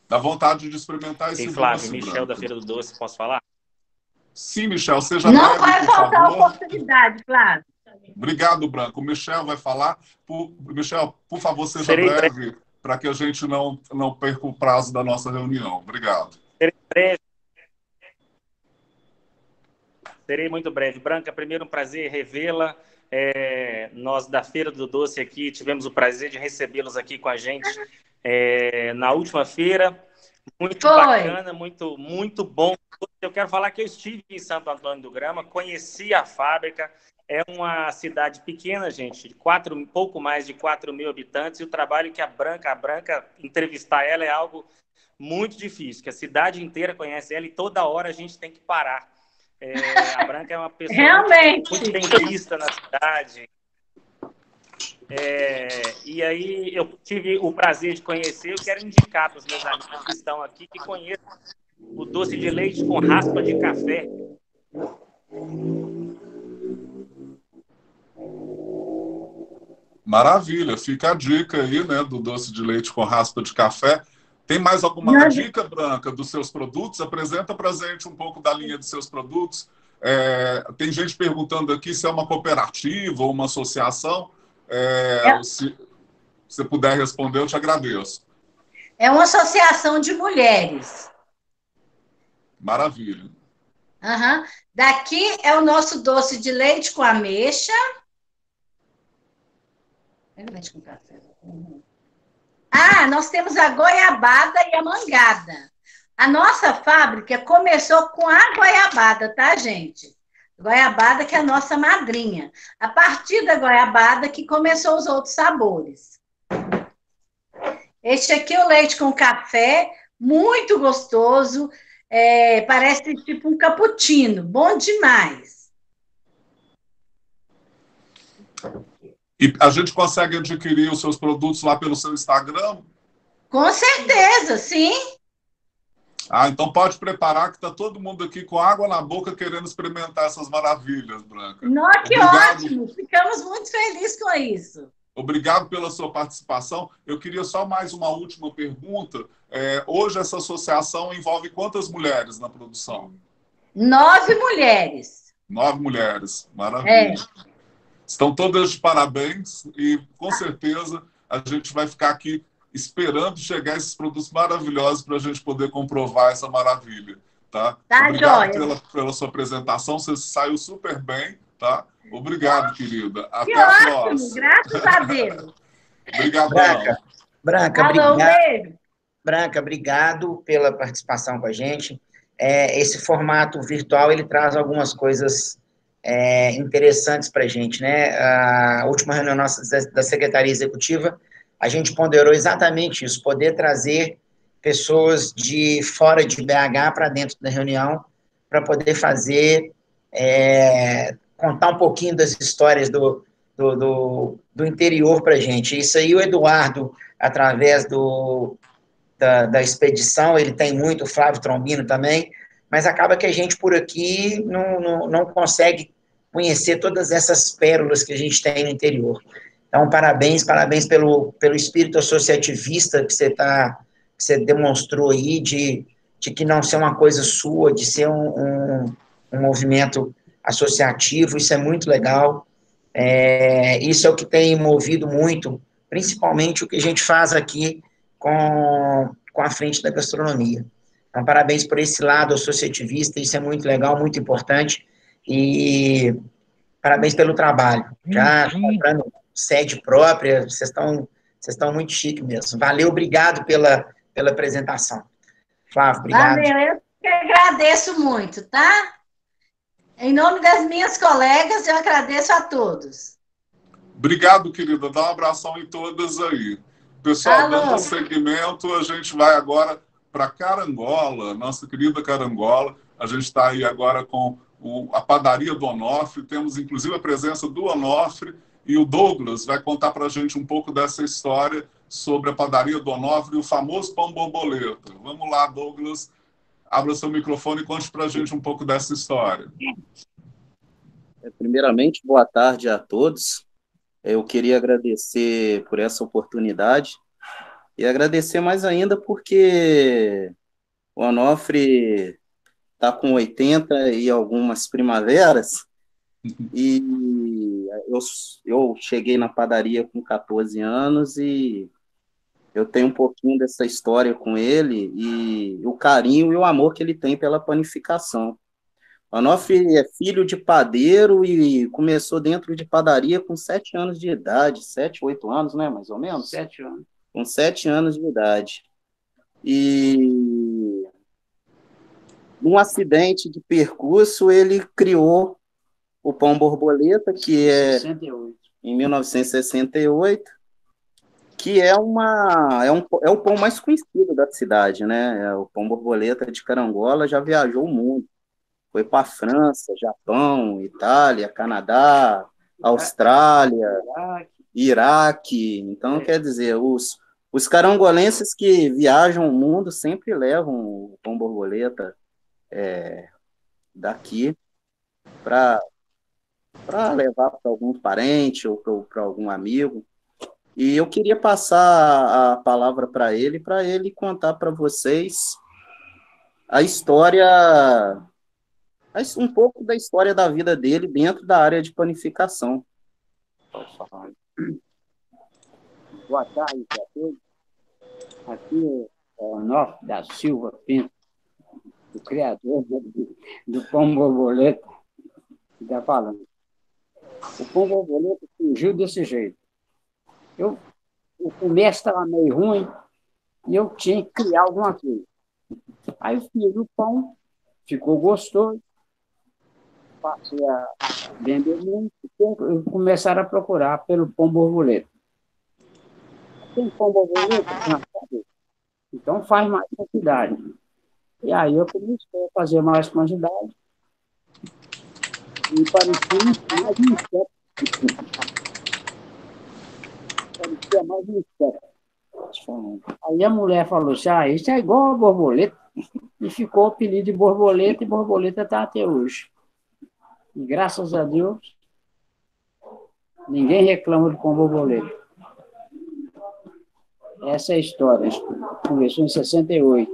Dá vontade de experimentar esse doce, Flávio, Michel Branca. da Feira do Doce, posso falar? Sim, Michel, seja Não breve, vai por faltar favor. oportunidade, Flávio. Obrigado, Branco. O Michel vai falar. Michel, por favor, seja breve, para que a gente não perca o prazo da nossa reunião. Obrigado. Serei muito breve. Branca, primeiro um prazer revê-la. Nós da Feira do Doce aqui tivemos o prazer de recebê-los aqui com a gente na última feira. Muito bacana, muito, muito bom. Eu quero falar que eu estive em Santo Antônio do Grama, conheci a fábrica. É uma cidade pequena, gente, de pouco mais de 4 mil habitantes, e o trabalho que a Branca, entrevistar ela é algo muito difícil, que a cidade inteira conhece ela e toda hora a gente tem que parar. A Branca é uma pessoa muito bem vista na cidade. E aí eu tive o prazer de conhecer, eu quero indicar para os meus amigos que estão aqui, que conheçam o doce de leite com raspa de café. Maravilha, fica a dica aí, né, do doce de leite com raspa de café. Tem mais alguma dica, Branca, dos seus produtos? Apresenta para a gente um pouco da linha dos seus produtos. Tem gente perguntando aqui se é uma cooperativa ou uma associação. Se você puder responder, eu te agradeço. É uma associação de mulheres. Maravilha. Daqui é o nosso doce de leite com ameixa. Leite com café. Nós temos a goiabada e a mangada. A nossa fábrica começou com a goiabada, tá, gente? Goiabada que é a nossa madrinha. A partir da goiabada que começou os outros sabores. Este aqui é o leite com café, muito gostoso. Parece tipo um cappuccino, bom demais. E a gente consegue adquirir os seus produtos lá pelo seu Instagram? Com certeza, sim. Então pode preparar que está todo mundo aqui com água na boca querendo experimentar essas maravilhas, Branca. Nossa, que ótimo! Ficamos muito felizes com isso. Obrigado pela sua participação. Eu queria só mais uma última pergunta. Hoje essa associação envolve quantas mulheres na produção? 9 mulheres. 9 mulheres, maravilha. Estão todas de parabéns e, com certeza, a gente vai ficar aqui esperando chegar esses produtos maravilhosos para a gente poder comprovar essa maravilha, tá? Obrigado pela sua apresentação, você saiu super bem, tá? Obrigado, querida. Até a próxima. Graças a Deus. Obrigado, Branca, obrigado pela participação com a gente. Esse formato virtual, ele traz algumas coisas interessantes para a gente, né? A última reunião nossa da Secretaria Executiva, a gente ponderou exatamente isso, poder trazer pessoas de fora de BH para dentro da reunião, para poder fazer, contar um pouquinho das histórias do interior para a gente. Isso aí o Eduardo, através da expedição, ele tem muito, o Flávio Trombino também, mas acaba que a gente por aqui não consegue conhecer todas essas pérolas que a gente tem no interior. Então, parabéns pelo espírito associativista que você demonstrou aí, de que não ser uma coisa sua, de ser um movimento associativo, isso é muito legal. Isso é o que tem movido muito, principalmente o que a gente faz aqui com a frente da gastronomia. Então, parabéns por esse lado associativista, isso é muito legal, muito importante, e parabéns pelo trabalho. Já comprando sede própria, vocês estão muito chique mesmo. Valeu, obrigado pela apresentação. Flávio, obrigado. Valeu, eu que agradeço muito, tá? Em nome das minhas colegas, eu agradeço a todos. Obrigado, querida. Dá um abração em todas aí. Pessoal, dando seguimento, a gente vai agora para Carangola, nossa querida Carangola. A gente está aí agora com a padaria do Onofre, temos inclusive a presença do Onofre, e o Douglas vai contar para a gente um pouco dessa história sobre a padaria do Onofre e o famoso pão borboleta. Vamos lá, Douglas, abra seu microfone e conte para a gente um pouco dessa história. Primeiramente, boa tarde a todos. Eu queria agradecer por essa oportunidade e agradecer mais ainda porque o Onofre está com 80 e algumas primaveras, e eu cheguei na padaria com 14 anos e eu tenho um pouquinho dessa história com ele e o carinho e o amor que ele tem pela panificação. O Onofre é filho de padeiro e começou dentro de padaria com 7 anos de idade, 7, 8 anos, né, mais ou menos? 7 anos. Com 7 anos de idade. E num acidente de percurso, ele criou o pão borboleta, que é 68. Em 1968, que é o pão mais conhecido da cidade, né? O pão borboleta de Carangola já viajou o mundo. Foi para a França, Japão, Itália, Canadá, Austrália, Iraque. Então, quer dizer, os carangolenses que viajam o mundo sempre levam o pão borboleta daqui para levar para algum parente ou para algum amigo. E eu queria passar a palavra para ele contar para vocês a história, um pouco da história da vida dele dentro da área de panificação. Boa tarde a todos. Aqui é o Onofre da Silva Pinto, o criador do pão borboleta, que está falando. O pão borboleta surgiu desse jeito. O comércio estava meio ruim e eu tinha que criar alguma coisa. Aí eu fiz o pão, ficou gostoso, passei a vender muito e começaram a procurar pelo pão borboleta. Tem pão borboleta? Então faz mais quantidade. E aí eu comecei a fazer mais quantidade e parecia mais um inseto. Parecia mais um inseto. Aí a mulher falou assim, isso é igual a borboleta. E ficou o apelido de borboleta, e borboleta está até hoje. E graças a Deus, ninguém reclama do pão borboleta. Essa é a história. Começou em 68.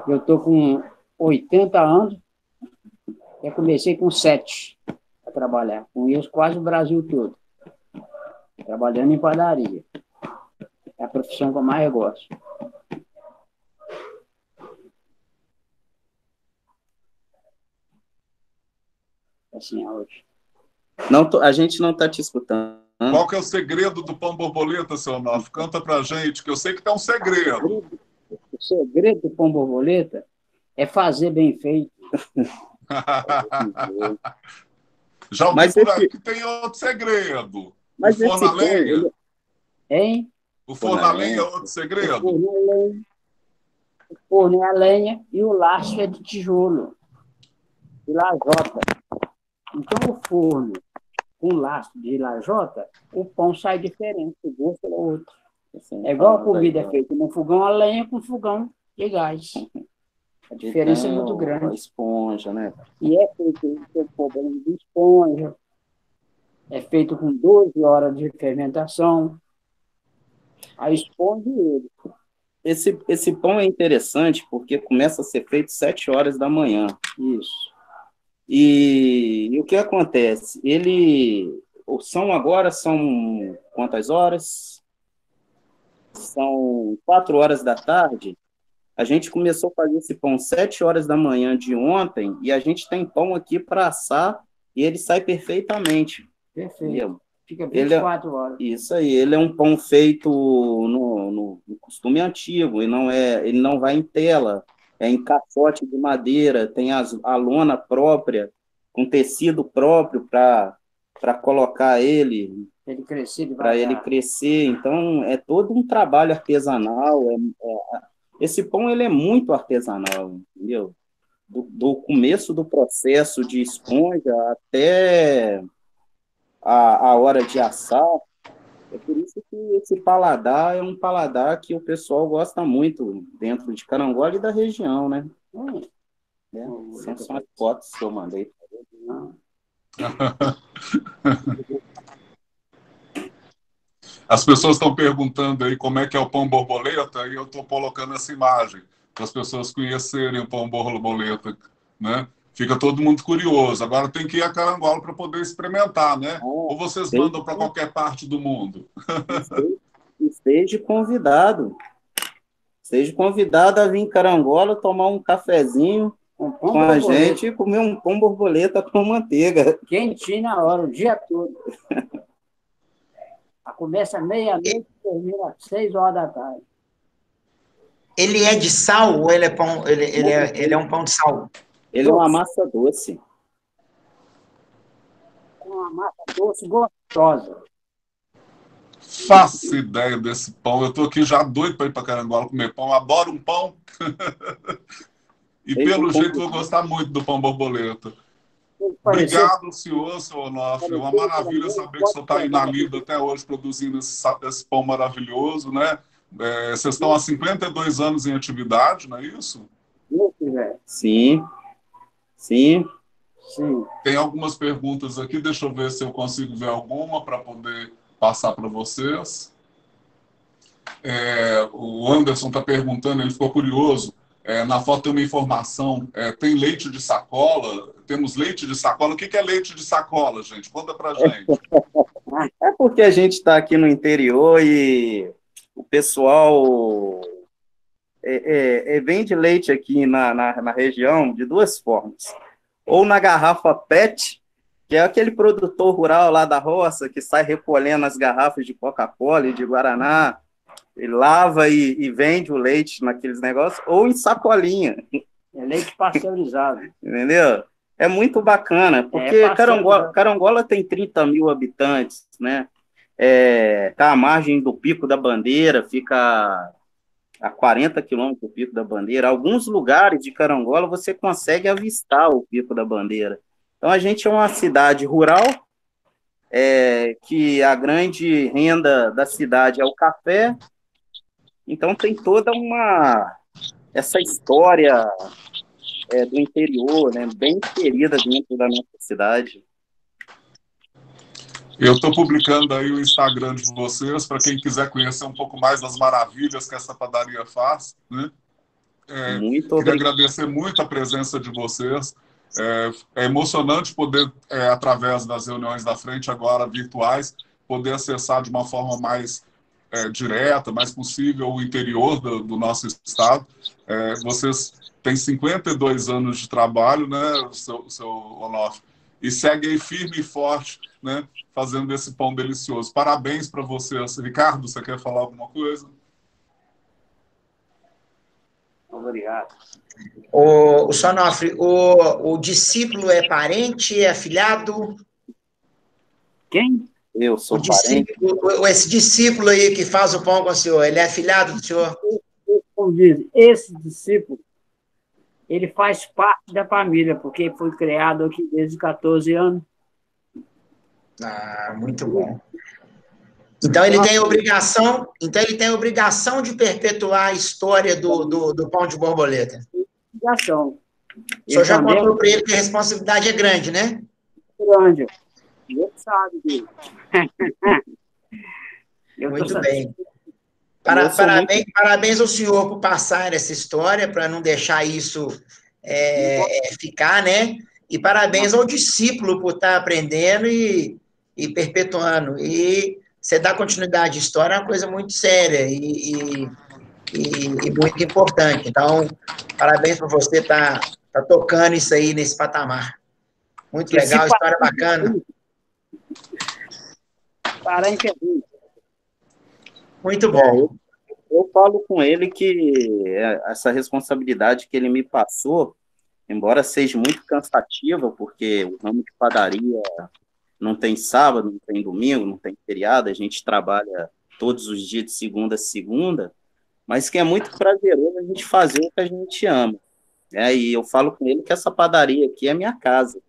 Eu estou com 80 anos. Eu comecei com 7 a trabalhar. Conheço quase o Brasil todo. Trabalhando em padaria. É a profissão que eu mais gosto. Assim, hoje. Não, a gente não está te escutando. Qual que é o segredo do pão borboleta, seu Onofre? Canta pra gente, que eu sei que tem um segredo. O segredo do pão borboleta é fazer bem feito. Já ouvi por aqui que tem outro segredo. Mas o forno a lenha? Hein? O forno a lenha é outro segredo? O forno é a lenha e o laço é de tijolo, de lajota. Então, o forno com laço de lajota, o pão sai diferente, o gosto é outro. É igual a comida é feita no fogão a lenha com fogão de gás. A diferença é muito grande. A esponja, né? E é feito com problema de esponja. É feito com 12 horas de fermentação. A esponja e ele. Esse pão é interessante porque começa a ser feito 7 horas da manhã. Isso. E o que acontece? Agora são quantas horas? São 4 horas da tarde. A gente começou a fazer esse pão 7 horas da manhã de ontem e a gente tem pão aqui para assar e ele sai perfeitamente. Perfeito. Fica 24 horas. Isso aí. Ele é um pão feito no costume antigo e ele não vai em tela. É em caixote de madeira, tem a lona própria, com tecido próprio para colocar ele. Para ele crescer. Então, é todo um trabalho artesanal. Esse pão ele é muito artesanal, entendeu? Do começo do processo de esponja até a hora de assar. É por isso que esse paladar é um paladar que o pessoal gosta muito dentro de Carangola e da região, né? São as fotos que eu mandei. As pessoas estão perguntando aí como é que é o pão borboleta, e eu estou colocando essa imagem para as pessoas conhecerem o pão borboleta, né? Fica todo mundo curioso. Agora tem que ir a Carangola para poder experimentar, né? Ou vocês mandam para qualquer parte do mundo? Esteja convidado. Seja convidado a vir em Carangola, tomar um cafezinho com a gente e comer um pão borboleta com manteiga. Quentinho na hora, o dia todo. Começa meia-noite e termina às 6 horas da tarde. Ele é de sal ou ele é pão? Ele é um pão de sal? Ele é uma massa doce. É uma massa doce gostosa. Faço ideia desse pão. Eu estou aqui já doido para ir para Carangola comer pão. Adoro um pão. E pelo jeito vou gostar muito do pão borboleta. Obrigado, senhor, seu Onofre. Uma maravilha saber que o senhor está aí na lida até hoje produzindo esse pão maravilhoso, né? Vocês estão há 52 anos em atividade, não é isso? Sim. Tem algumas perguntas aqui, deixa eu ver se eu consigo ver alguma para poder passar para vocês. O Anderson está perguntando, ele ficou curioso. Na foto tem uma informação, tem leite de sacola, temos leite de sacola. O que é leite de sacola, gente? Conta pra gente. É porque a gente está aqui no interior e o pessoal vende leite aqui na região de duas formas. Ou na garrafa PET, que é aquele produtor rural lá da roça que sai recolhendo as garrafas de Coca-Cola e de Guaraná, ele lava e vende o leite naqueles negócios, ou em sacolinha. É leite pasteurizado. Entendeu? É muito bacana, porque Carangola tem 30 mil habitantes, né? Tá à margem do Pico da Bandeira, fica a 40 quilômetros do Pico da Bandeira. Alguns lugares de Carangola você consegue avistar o Pico da Bandeira. Então, a gente é uma cidade rural, que a grande renda da cidade é o café. Então, tem toda essa história do interior, né, bem querida dentro da nossa cidade. Eu estou publicando aí o Instagram de vocês, para quem quiser conhecer um pouco mais das maravilhas que essa padaria faz, né? Queria agradecer muito a presença de vocês. É emocionante poder, através das reuniões da frente, agora virtuais, poder acessar de uma forma mais direta, mais possível, o interior do nosso estado. Vocês têm 52 anos de trabalho, né, o seu Onofre, e segue aí firme e forte, né, fazendo esse pão delicioso. Parabéns para vocês. Ricardo, você quer falar alguma coisa? Obrigado. O Onofre, o discípulo é parente, é afilhado? Quem? Eu sou parente. Esse discípulo aí que faz o pão com o senhor, ele é afilhado do senhor? Como diz, esse discípulo, ele faz parte da família, porque foi criado aqui desde 14 anos. Ah, muito bom. Então ele tem obrigação de perpetuar a história do pão de borboleta. Obrigação. O senhor já contou para ele que a responsabilidade é grande, né? Grande. Ele sabe disso. Muito bem. Parabéns ao senhor por passar essa história, para não deixar isso ficar, né? E parabéns ao discípulo por estar aprendendo e perpetuando. E você dar continuidade à história é uma coisa muito séria e muito importante. Então, parabéns por você estar tocando isso aí nesse patamar. Muito legal, história bacana. Parente é ruim. Muito bom. Eu falo com ele que essa responsabilidade que ele me passou, embora seja muito cansativa, porque o ramo de padaria não tem sábado, não tem domingo, não tem feriado, a gente trabalha todos os dias de segunda a segunda, mas que é muito prazeroso a gente fazer o que a gente ama. E eu falo com ele que essa padaria aqui é minha casa.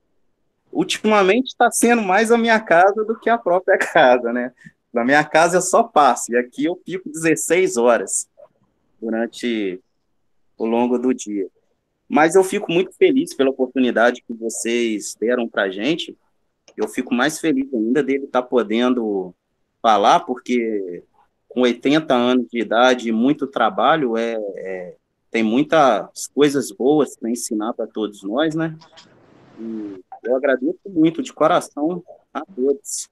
Ultimamente está sendo mais a minha casa do que a própria casa, né? Na minha casa eu só passo, e aqui eu fico 16 horas durante o longo do dia. Mas eu fico muito feliz pela oportunidade que vocês deram para a gente. Eu fico mais feliz ainda dele estar podendo falar, porque com 80 anos de idade e muito trabalho, tem muitas coisas boas para ensinar para todos nós, né? E eu agradeço muito, de coração, a todos.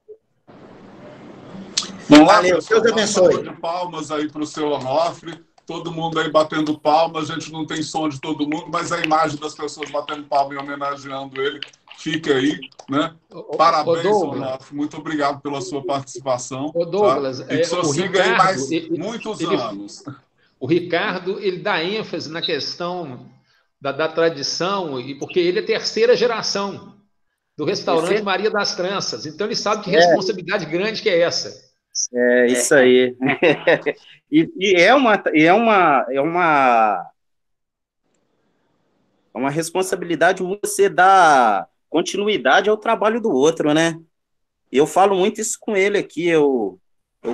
Vamos lá, Valeu, Deus abençoe. De palmas aí para o seu Onofre. Todo mundo aí batendo palmas. A gente não tem som de todo mundo, mas a imagem das pessoas batendo palmas e homenageando ele fica aí, né? Parabéns, Onofre. Muito obrigado pela sua participação. Douglas, tá? E que o siga aí mais muitos anos. O Ricardo, ele dá ênfase na questão da tradição, e porque ele é terceira geração do restaurante Maria das Tranças. Então, ele sabe que responsabilidade grande que é essa. É isso aí. E é uma responsabilidade você dar continuidade ao trabalho do outro, né? Eu falo muito isso com ele aqui. O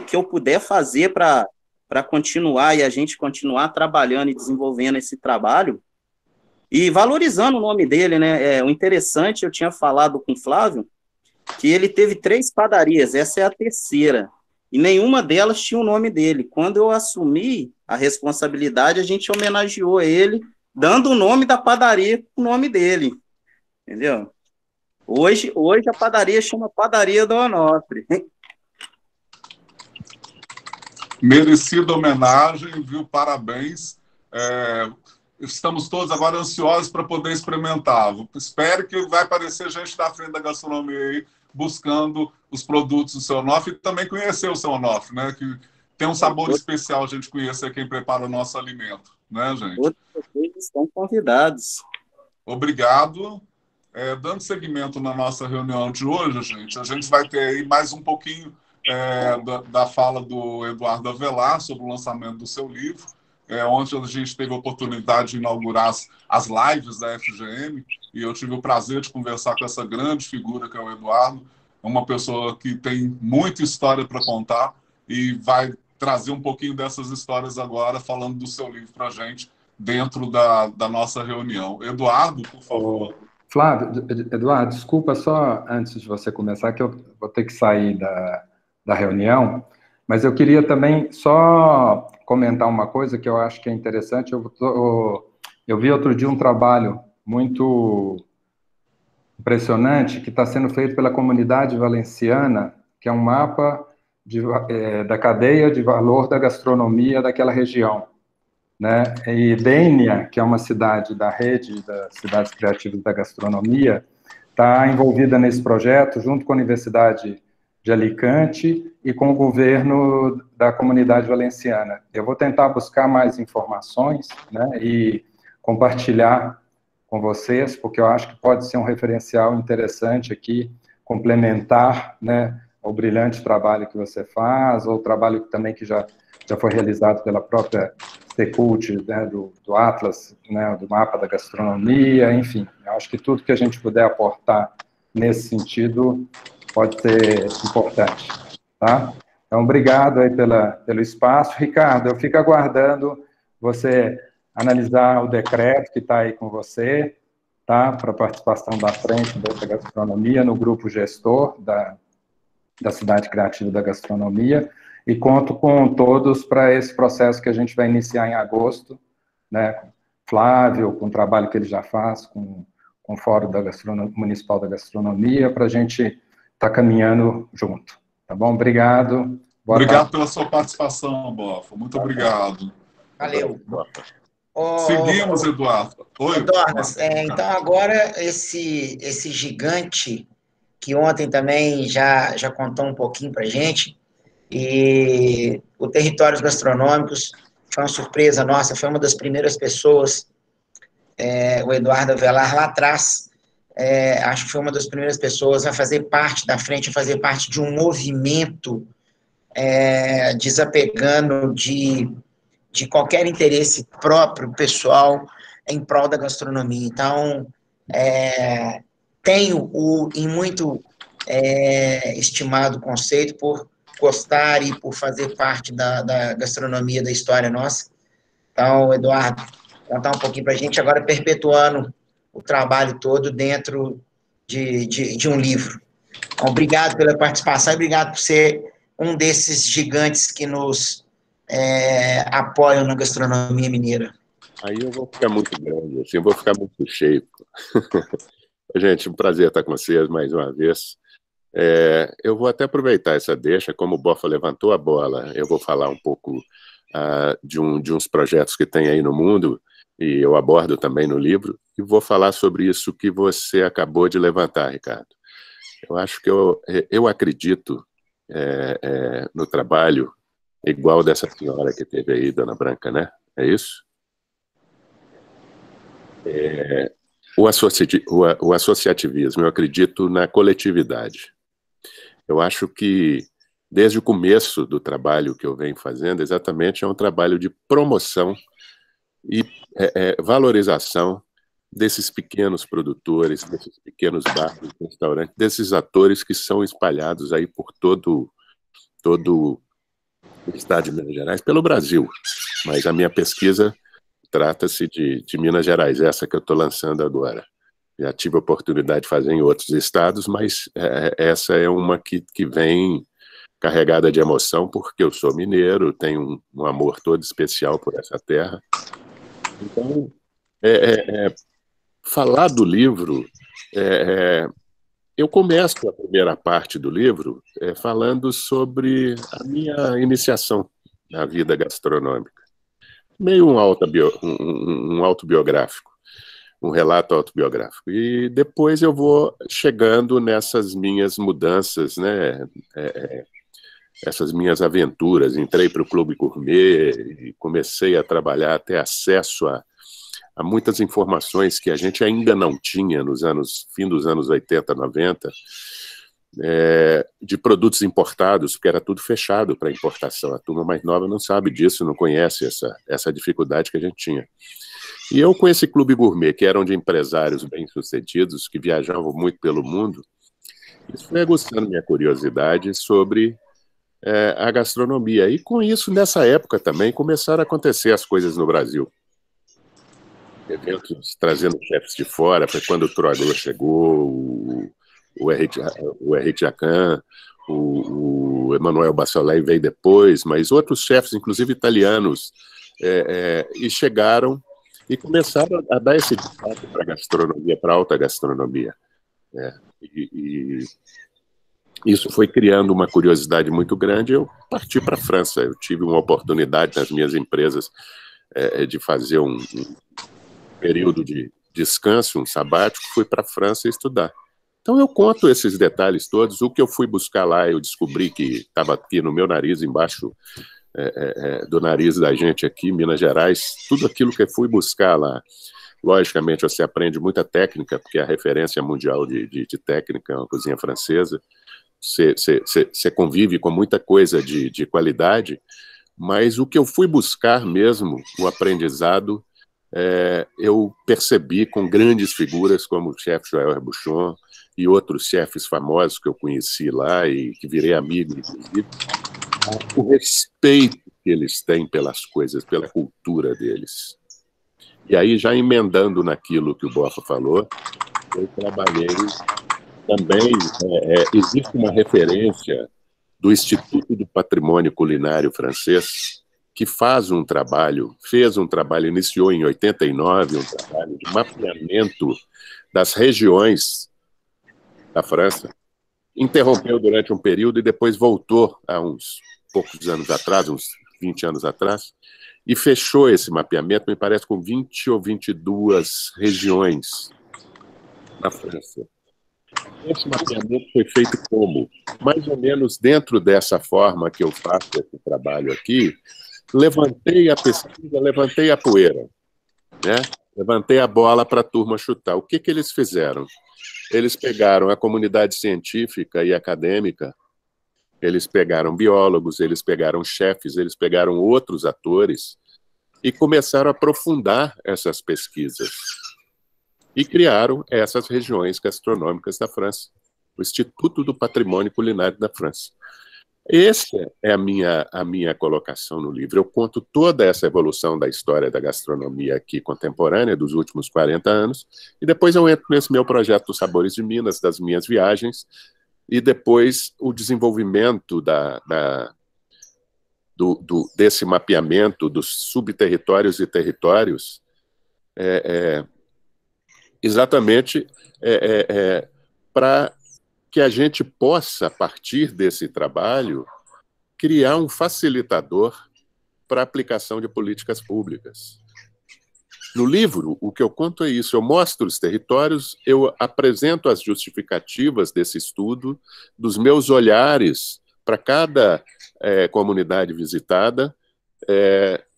que eu puder fazer para continuar e a gente continuar trabalhando e desenvolvendo esse trabalho e valorizando o nome dele, né? O interessante, eu tinha falado com o Flávio, que ele teve 3 padarias, essa é a terceira. E nenhuma delas tinha o nome dele. Quando eu assumi a responsabilidade, a gente homenageou ele, dando o nome da padaria com o nome dele. Entendeu? Hoje a padaria chama Padaria do Onofre. Merecida homenagem, viu? Parabéns. Estamos todos agora ansiosos para poder experimentar. Espero que vai aparecer gente da frente da gastronomia aí, buscando os produtos do seu Onofre e também conhecer o seu Onofre, né? Que tem um sabor especial a gente conhecer quem prepara o nosso alimento, né, gente? Todos vocês estão convidados. Obrigado. Dando seguimento na nossa reunião de hoje, gente, a gente vai ter aí mais um pouquinho da fala do Eduardo Avelar sobre o lançamento do seu livro, onde a gente teve a oportunidade de inaugurar as lives da FGM, e eu tive o prazer de conversar com essa grande figura que é o Eduardo, uma pessoa que tem muita história para contar e vai trazer um pouquinho dessas histórias agora, falando do seu livro para a gente, dentro da nossa reunião. Eduardo, por favor. Flávio, Eduardo, desculpa só antes de você começar, que eu vou ter que sair da reunião, mas eu queria também só comentar uma coisa que eu acho que é interessante. Eu vi outro dia um trabalho muito impressionante que está sendo feito pela comunidade valenciana, que é um mapa da cadeia de valor da gastronomia daquela região, né? E Dénia, que é uma cidade da rede das cidades criativas da gastronomia, está envolvida nesse projeto junto com a Universidade de Alicante e com o governo da comunidade valenciana. Eu vou tentar buscar mais informações, né, e compartilhar com vocês, porque eu acho que pode ser um referencial interessante aqui, complementar, né, ao brilhante trabalho que você faz, ou o trabalho também que já foi realizado pela própria Secult, né, do Atlas, né, do mapa da gastronomia, enfim, eu acho que tudo que a gente puder aportar nesse sentido pode ser importante, tá? Então, obrigado aí pelo espaço. Ricardo, eu fico aguardando você analisar o decreto que está aí com você, tá? Para a participação da Frente da Gastronomia no grupo gestor da Cidade Criativa da Gastronomia, e conto com todos para esse processo que a gente vai iniciar em agosto, né? Flávio, com o trabalho que ele já faz, com o Fórum Municipal da Gastronomia, para a gente estar caminhando junto. Tá bom? Obrigado. Obrigado pela sua participação, Bofa. Muito obrigado. Valeu. Seguimos, Eduardo. Oi. Eduardo, então agora esse gigante que ontem também já contou um pouquinho para a gente, e o Territórios Gastronômicos foi uma surpresa nossa, foi uma das primeiras pessoas, o Eduardo Avelar lá atrás, acho que foi uma das primeiras pessoas a fazer parte da frente, a fazer parte de um movimento desapegando de qualquer interesse próprio, pessoal, em prol da gastronomia. Então, tenho em muito estimado conceito por gostar e por fazer parte da gastronomia, da história nossa. Então, Eduardo, contar um pouquinho para a gente, agora perpetuando o trabalho todo dentro de um livro. Então, obrigado pela participação e obrigado por ser um desses gigantes que nos apoiam na gastronomia mineira. Aí eu vou ficar muito grande, assim, eu vou ficar muito cheio. Gente, um prazer estar com vocês mais uma vez. Eu vou até aproveitar essa deixa, como o Bofa levantou a bola, eu vou falar um pouco de uns projetos que tem aí no mundo, e eu abordo também no livro, e vou falar sobre isso que você acabou de levantar, Ricardo. Eu acho que eu acredito no trabalho igual dessa senhora que teve aí, Dona Branca, né? É isso? O associativismo, eu acredito na coletividade. Eu acho que, desde o começo do trabalho que eu venho fazendo, exatamente é um trabalho de promoção e valorização desses pequenos produtores, desses pequenos bares, restaurantes, desses atores que são espalhados aí por todo o estado de Minas Gerais, pelo Brasil. Mas a minha pesquisa trata-se de Minas Gerais, essa que eu estou lançando agora. Já tive a oportunidade de fazer em outros estados, mas essa é uma que vem carregada de emoção, porque eu sou mineiro, tenho um amor todo especial por essa terra. Então, falar do livro, eu começo a primeira parte do livro falando sobre a minha iniciação na vida gastronômica. Meio um autobiográfico, um relato autobiográfico. E depois eu vou chegando nessas minhas mudanças, né? Essas minhas aventuras. Entrei para o Clube Gourmet e comecei a trabalhar, ter acesso a muitas informações que a gente ainda não tinha fim dos anos 80, 90, de produtos importados, porque era tudo fechado para importação. A turma mais nova não sabe disso, não conhece essa dificuldade que a gente tinha. E eu, com esse Clube Gourmet, que eram de empresários bem-sucedidos, que viajavam muito pelo mundo, isso foi aguçando minha curiosidade sobre a gastronomia. E com isso, nessa época também, começaram a acontecer as coisas no Brasil. Eventos trazendo chefes de fora, foi quando o Troaglo chegou, o Henrique Jacan, o Emanuel Bassolei veio depois, mas outros chefes, inclusive italianos, e chegaram e começaram a dar esse destaque para a gastronomia, para a alta gastronomia. E isso foi criando uma curiosidade muito grande. Eu parti para a França, eu tive uma oportunidade nas minhas empresas de fazer um período de descanso, um sabático, fui para a França estudar. Então eu conto esses detalhes todos. O que eu fui buscar lá, eu descobri que estava aqui no meu nariz, embaixo do nariz da gente aqui, Minas Gerais, tudo aquilo que eu fui buscar lá. Logicamente você aprende muita técnica, porque é a referência mundial de técnica é uma cozinha francesa, você convive com muita coisa de qualidade, mas o que eu fui buscar mesmo, o aprendizado, eu percebi com grandes figuras como o chefe Joël Herbouchon e outros chefes famosos que eu conheci lá e que virei amigo, inclusive, o respeito que eles têm pelas coisas, pela cultura deles. E aí, já emendando naquilo que o Boffa falou, eu trabalhei também, existe uma referência do Instituto do Patrimônio Culinário Francês, que fez um trabalho, iniciou em 89, um trabalho de mapeamento das regiões da França, interrompeu durante um período e depois voltou há uns poucos anos atrás, uns 20 anos atrás, e fechou esse mapeamento, me parece, com 20 ou 22 regiões na França. Esse mapeamento foi feito como? Mais ou menos dentro dessa forma que eu faço esse trabalho aqui, levantei a pesquisa, levantei a poeira, né? Levantei a bola para a turma chutar. O que eles fizeram? Eles pegaram a comunidade científica e acadêmica, eles pegaram biólogos, eles pegaram chefes, eles pegaram outros atores e começaram a aprofundar essas pesquisas. E criaram essas regiões gastronômicas da França, o Instituto do Patrimônio Culinário da França. Essa é a minha colocação no livro. Eu conto toda essa evolução da história da gastronomia aqui contemporânea, dos últimos 40 anos, e depois eu entro nesse meu projeto dos Sabores de Minas, das minhas viagens, e depois o desenvolvimento desse mapeamento dos subterritórios e territórios, exatamente para que a gente possa, a partir desse trabalho, criar um facilitador para a aplicação de políticas públicas. No livro, o que eu conto é isso, eu mostro os territórios, eu apresento as justificativas desse estudo, dos meus olhares para cada comunidade visitada,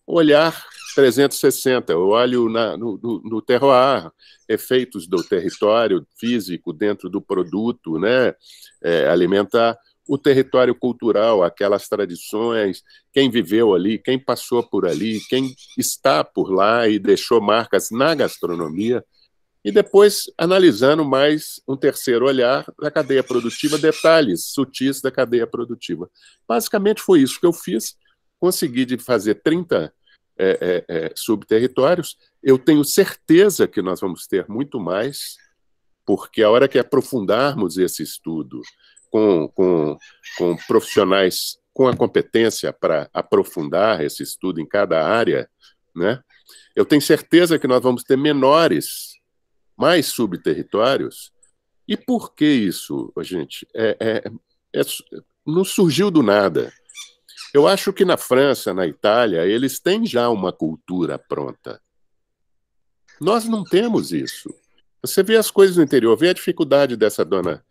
olhar 360, eu olho no terroir, efeitos do território físico dentro do produto, né? Alimentar o território cultural, aquelas tradições, quem viveu ali, quem passou por ali, quem está por lá e deixou marcas na gastronomia, e depois analisando mais um terceiro olhar da cadeia produtiva, detalhes sutis da cadeia produtiva. Basicamente foi isso que eu fiz, consegui de fazer 30 subterritórios. Eu tenho certeza que nós vamos ter muito mais, porque a hora que aprofundarmos esse estudo com profissionais com a competência para aprofundar esse estudo em cada área, né, eu tenho certeza que nós vamos ter mais subterritórios. E por que isso, gente? Não surgiu do nada. Eu acho que na França, na Itália, eles têm já uma cultura pronta. Nós não temos isso. Você vê as coisas no interior, vê a dificuldade dessa dona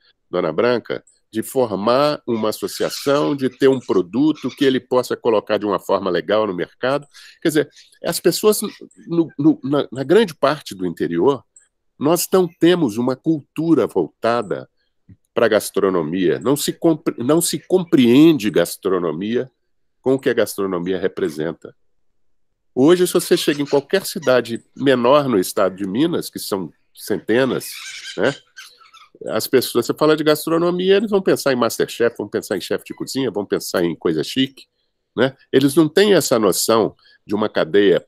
Branca de formar uma associação, de ter um produto que ele possa colocar de uma forma legal no mercado. Quer dizer, as pessoas, na grande parte do interior, nós não temos uma cultura voltada para a gastronomia. Não se compreende gastronomia com o que a gastronomia representa. Hoje, se você chega em qualquer cidade menor no estado de Minas, que são centenas, né, as pessoas, você fala de gastronomia, eles vão pensar em Masterchef, vão pensar em chefe de cozinha, vão pensar em coisa chique, né? Eles não têm essa noção de uma cadeia,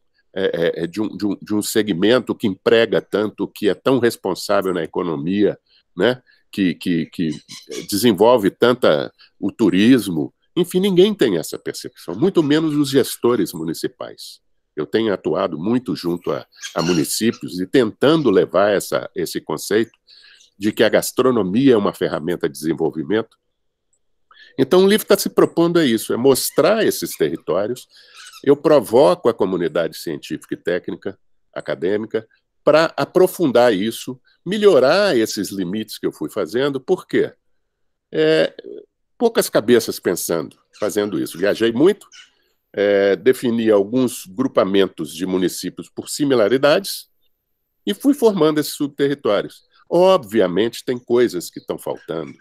de um segmento que emprega tanto, que é tão responsável na economia, né? Que desenvolve o turismo. Enfim, ninguém tem essa percepção, muito menos os gestores municipais. Eu tenho atuado muito junto a municípios e tentando levar esse conceito de que a gastronomia é uma ferramenta de desenvolvimento. Então, o livro está se propondo a isso, é mostrar esses territórios. Eu provoco a comunidade científica e técnica, acadêmica, para aprofundar isso, melhorar esses limites que eu fui fazendo. Por quê? Poucas cabeças pensando, fazendo isso. Viajei muito, defini alguns grupamentos de municípios por similaridades e fui formando esses subterritórios. Obviamente, tem coisas que estão faltando,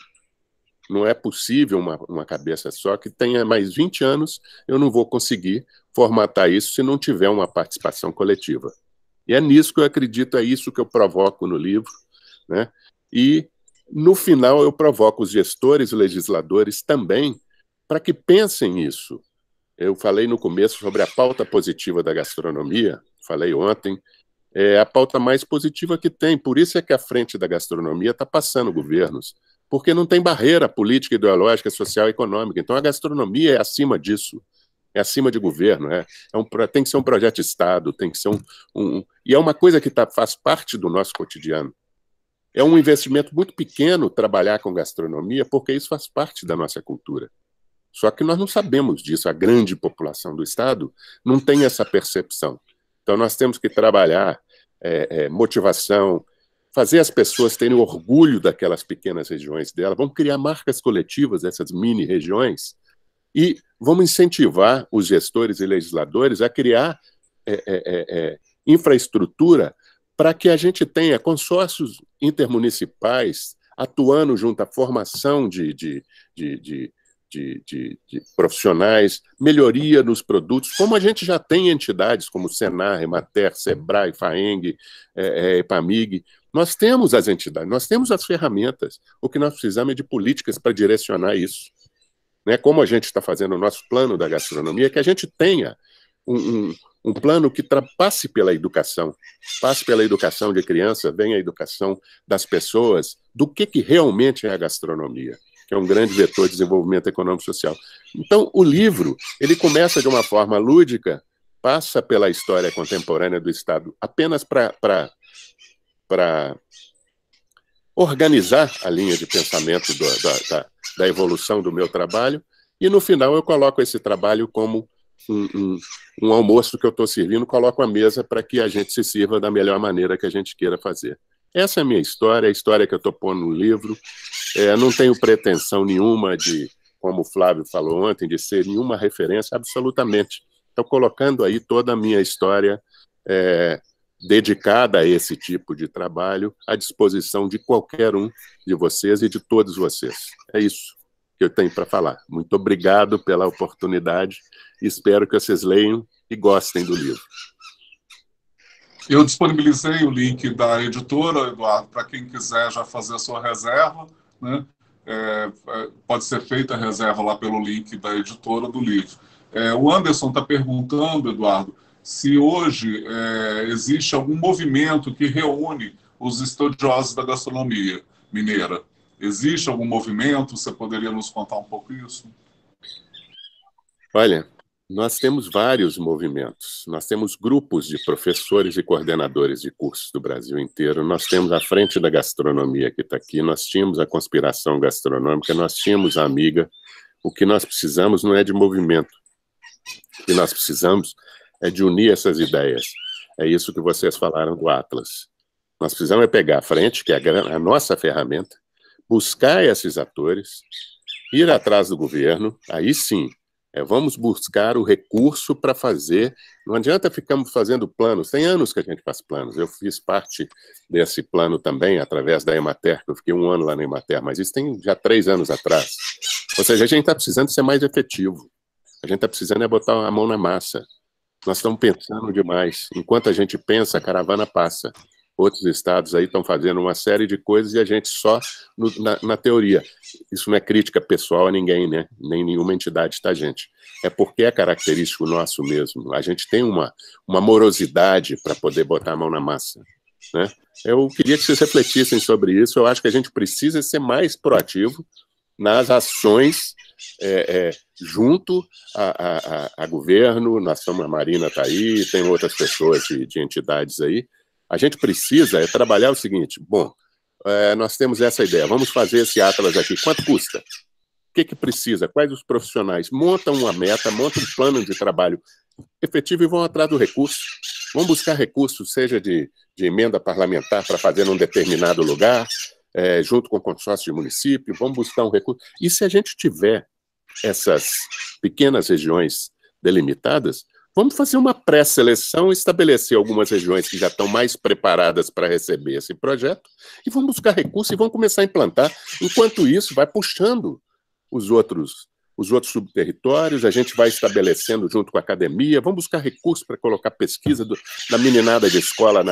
Não é possível uma cabeça só que tenha mais 20 anos, eu não vou conseguir formatar isso se não tiver uma participação coletiva. E é nisso que eu acredito, é isso que eu provoco no livro, né? E, no final, eu provoco os gestores e legisladores também para que pensem isso. Eu falei no começo sobre a pauta positiva da gastronomia, falei ontem, é a pauta mais positiva que tem, por isso é que a frente da gastronomia está passando governos, porque não tem barreira política, ideológica, social e econômica. Então, a gastronomia é acima disso, é acima de governo, tem que ser um projeto de Estado, tem que ser e é uma coisa que faz parte do nosso cotidiano. É um investimento muito pequeno trabalhar com gastronomia, porque isso faz parte da nossa cultura. Só que nós não sabemos disso, a grande população do Estado não tem essa percepção. Então, nós temos que trabalhar motivação, fazer as pessoas terem orgulho daquelas pequenas regiões dela, vamos criar marcas coletivas dessas mini-regiões e vamos incentivar os gestores e legisladores a criar infraestrutura para que a gente tenha consórcios intermunicipais atuando junto à formação de profissionais, melhoria nos produtos, como a gente já tem entidades como o Senar, Emater, Sebrae, FAENG, EPAMIG. Nós temos as entidades, nós temos as ferramentas. O que nós precisamos é de políticas para direcionar isso. Né? Como a gente está fazendo o nosso plano da gastronomia, que a gente tenha um plano que passe pela educação de criança, venha a educação das pessoas, do que realmente é a gastronomia, que é um grande vetor de desenvolvimento econômico e social. Então, o livro, ele começa de uma forma lúdica, passa pela história contemporânea do Estado, apenas para organizar a linha de pensamento da evolução do meu trabalho, e no final eu coloco esse trabalho como um almoço que eu estou servindo, coloco a mesa para que a gente se sirva da melhor maneira que a gente queira fazer. Essa é a minha história, a história que eu estou pondo no livro. Não tenho pretensão nenhuma de, como o Flávio falou ontem, de ser nenhuma referência, absolutamente. Estou colocando aí toda a minha história dedicada a esse tipo de trabalho, à disposição de qualquer um de vocês e de todos vocês. É isso que eu tenho para falar. Muito obrigado pela oportunidade. Espero que vocês leiam e gostem do livro. Eu disponibilizei o link da editora, Eduardo, para quem quiser já fazer a sua reserva, né? Pode ser feita a reserva lá pelo link da editora do livro. O Anderson está perguntando, Eduardo, se hoje existe algum movimento que reúne os estudiosos da gastronomia mineira. Existe algum movimento? Você poderia nos contar um pouco isso? Olha, nós temos vários movimentos. Nós temos grupos de professores e coordenadores de cursos do Brasil inteiro. Nós temos a Frente da Gastronomia que está aqui. Nós tínhamos a Conspiração Gastronômica. Nós tínhamos a Amiga. O que nós precisamos não é de movimento. O que nós precisamos é de unir essas ideias. É isso que vocês falaram do Atlas. Nós precisamos pegar a frente, que é a nossa ferramenta, buscar esses atores, ir atrás do governo, aí sim, vamos buscar o recurso para fazer. Não adianta ficarmos fazendo planos. Tem anos que a gente faz planos. Eu fiz parte desse plano também, através da Emater, que eu fiquei 1 ano lá na Emater, mas isso tem já 3 anos atrás. Ou seja, a gente está precisando ser mais efetivo. A gente está precisando botar a mão na massa. Nós estamos pensando demais. Enquanto a gente pensa, a caravana passa. Outros estados aí estão fazendo uma série de coisas e a gente só na teoria. Isso não é crítica pessoal a ninguém, né? Nem nenhuma entidade, tá, gente? É porque é característico nosso mesmo. A gente tem uma morosidade para poder botar a mão na massa, né? Eu queria que vocês refletissem sobre isso. Eu acho que a gente precisa ser mais proativo nas ações junto a governo. A Marina está aí, tem outras pessoas de entidades aí. A gente precisa trabalhar o seguinte: bom, nós temos essa ideia, vamos fazer esse Atlas aqui, quanto custa? O que precisa? Quais os profissionais? Montam uma meta, montam um plano de trabalho efetivo e vão atrás do recurso. Vão buscar recursos, seja de emenda parlamentar para fazer num determinado lugar, junto com o consórcio de município, vamos buscar um recurso. E se a gente tiver essas pequenas regiões delimitadas, vamos fazer uma pré-seleção, estabelecer algumas regiões que já estão mais preparadas para receber esse projeto e vamos buscar recursos e vamos começar a implantar. Enquanto isso, vai puxando os outros subterritórios, a gente vai estabelecendo junto com a academia, vamos buscar recursos para colocar pesquisa da meninada de escola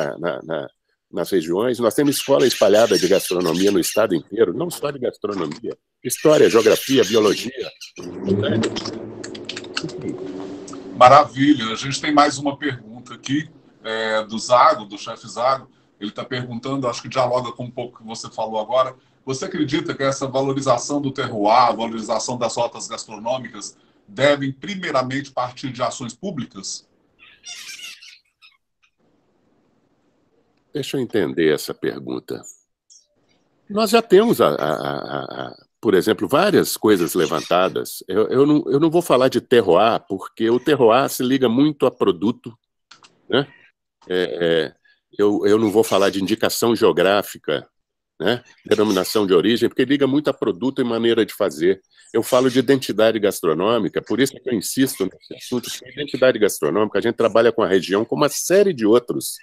nas regiões. Nós temos escola espalhada de gastronomia no estado inteiro, não só de gastronomia, história, geografia, biologia. Maravilha. A gente tem mais uma pergunta aqui do Zago, do chefe Zago. Ele está perguntando, acho que dialoga com um pouco que você falou agora. Você acredita que essa valorização do terroir, a valorização das rotas gastronômicas, devem primeiramente partir de ações públicas? Deixa eu entender essa pergunta. Nós já temos, por exemplo, várias coisas levantadas. Eu não vou falar de terroir, porque o terroir se liga muito a produto, né? Eu não vou falar de indicação geográfica, né? Denominação de origem, porque liga muito a produto e maneira de fazer. Eu falo de identidade gastronômica, por isso que eu insisto nesse assunto, porque identidade gastronômica, a gente trabalha com a região com uma série de outros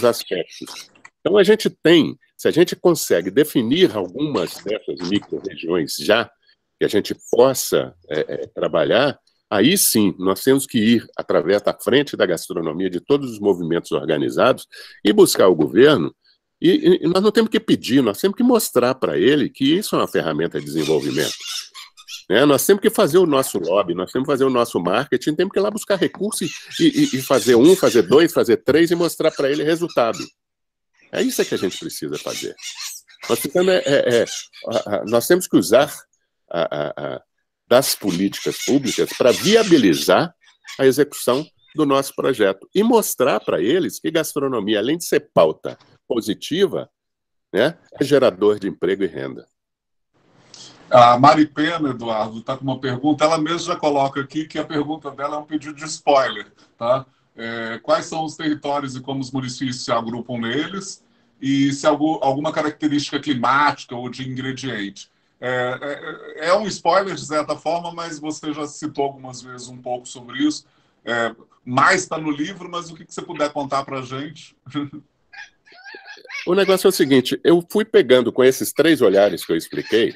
aspectos. Então, a gente tem, se a gente consegue definir algumas dessas micro-regiões já, que a gente possa trabalhar, aí sim, nós temos que ir através da frente da gastronomia, de todos os movimentos organizados, e buscar o governo. E nós não temos que pedir, nós temos que mostrar para ele que isso é uma ferramenta de desenvolvimento. Nós temos que fazer o nosso lobby, nós temos que fazer o nosso marketing, temos que ir lá buscar recursos e fazer 1, fazer 2, fazer 3 e mostrar para ele resultado. É isso que a gente precisa fazer. Nós temos que usar das políticas públicas para viabilizar a execução do nosso projeto e mostrar para eles que gastronomia, além de ser pauta positiva, né, é gerador de emprego e renda. A Mari Pena, Eduardo, está com uma pergunta. Ela mesma já coloca aqui que a pergunta dela é um pedido de spoiler. Tá? Quais são os territórios e como os municípios se agrupam neles? E se alguma característica climática ou de ingrediente. É um spoiler, de certa forma, mas você já citou algumas vezes um pouco sobre isso. Mais está no livro, mas o que você puder contar para a gente? O negócio é o seguinte, eu fui pegando com esses 3 olhares que eu expliquei,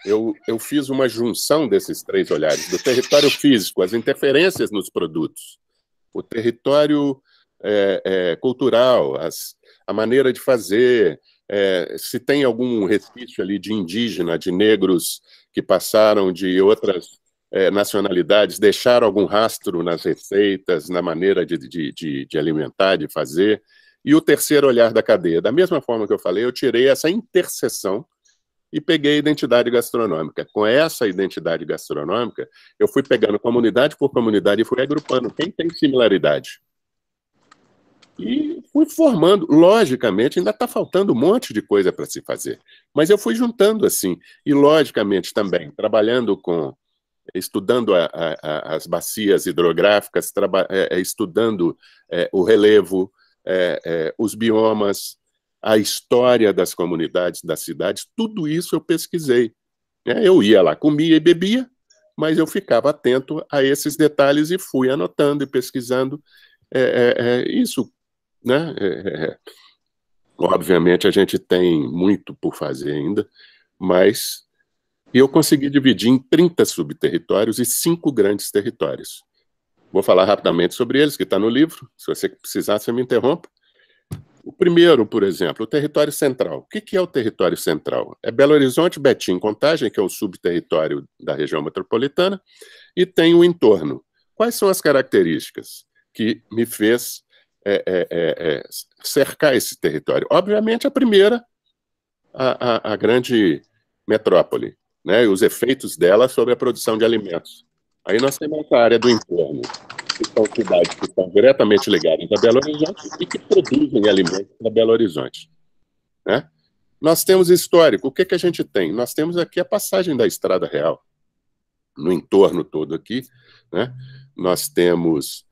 eu fiz uma junção desses 3 olhares, do território físico, as interferências nos produtos, o território cultural, a maneira de fazer, se tem algum resquício ali de indígena, de negros que passaram de outras nacionalidades, deixaram algum rastro nas receitas, na maneira de alimentar, de fazer. E o terceiro olhar da cadeia. Da mesma forma que eu falei, eu tirei essa interseção e peguei a identidade gastronômica. Com essa identidade gastronômica, eu fui pegando comunidade por comunidade e fui agrupando quem tem similaridade. E fui formando. Logicamente, ainda está faltando um monte de coisa para se fazer. Mas eu fui juntando assim. E, logicamente, também, estudando as bacias hidrográficas, estudando o relevo, os biomas, a história das comunidades, das cidades, tudo isso eu pesquisei. Eu ia lá, comia e bebia, mas eu ficava atento a esses detalhes e fui anotando e pesquisando isso, né? Obviamente a gente tem muito por fazer ainda, mas eu consegui dividir em 30 subterritórios e 5 grandes territórios. Vou falar rapidamente sobre eles, que está no livro. Se você precisar, você me interrompa. O primeiro, por exemplo, o território central. O que é o território central? É Belo Horizonte, Betim, Contagem, que é o subterritório da região metropolitana, e tem o entorno. Quais são as características que me fez cercar esse território? Obviamente, a primeira, a grande metrópole, né, e os efeitos dela sobre a produção de alimentos. Aí nós temos a área do entorno, que são cidades que estão diretamente ligadas a Belo Horizonte e que produzem alimentos para Belo Horizonte. Né? Nós temos histórico. O que a gente tem? Nós temos aqui a passagem da Estrada Real, no entorno todo aqui. Né? Nós temos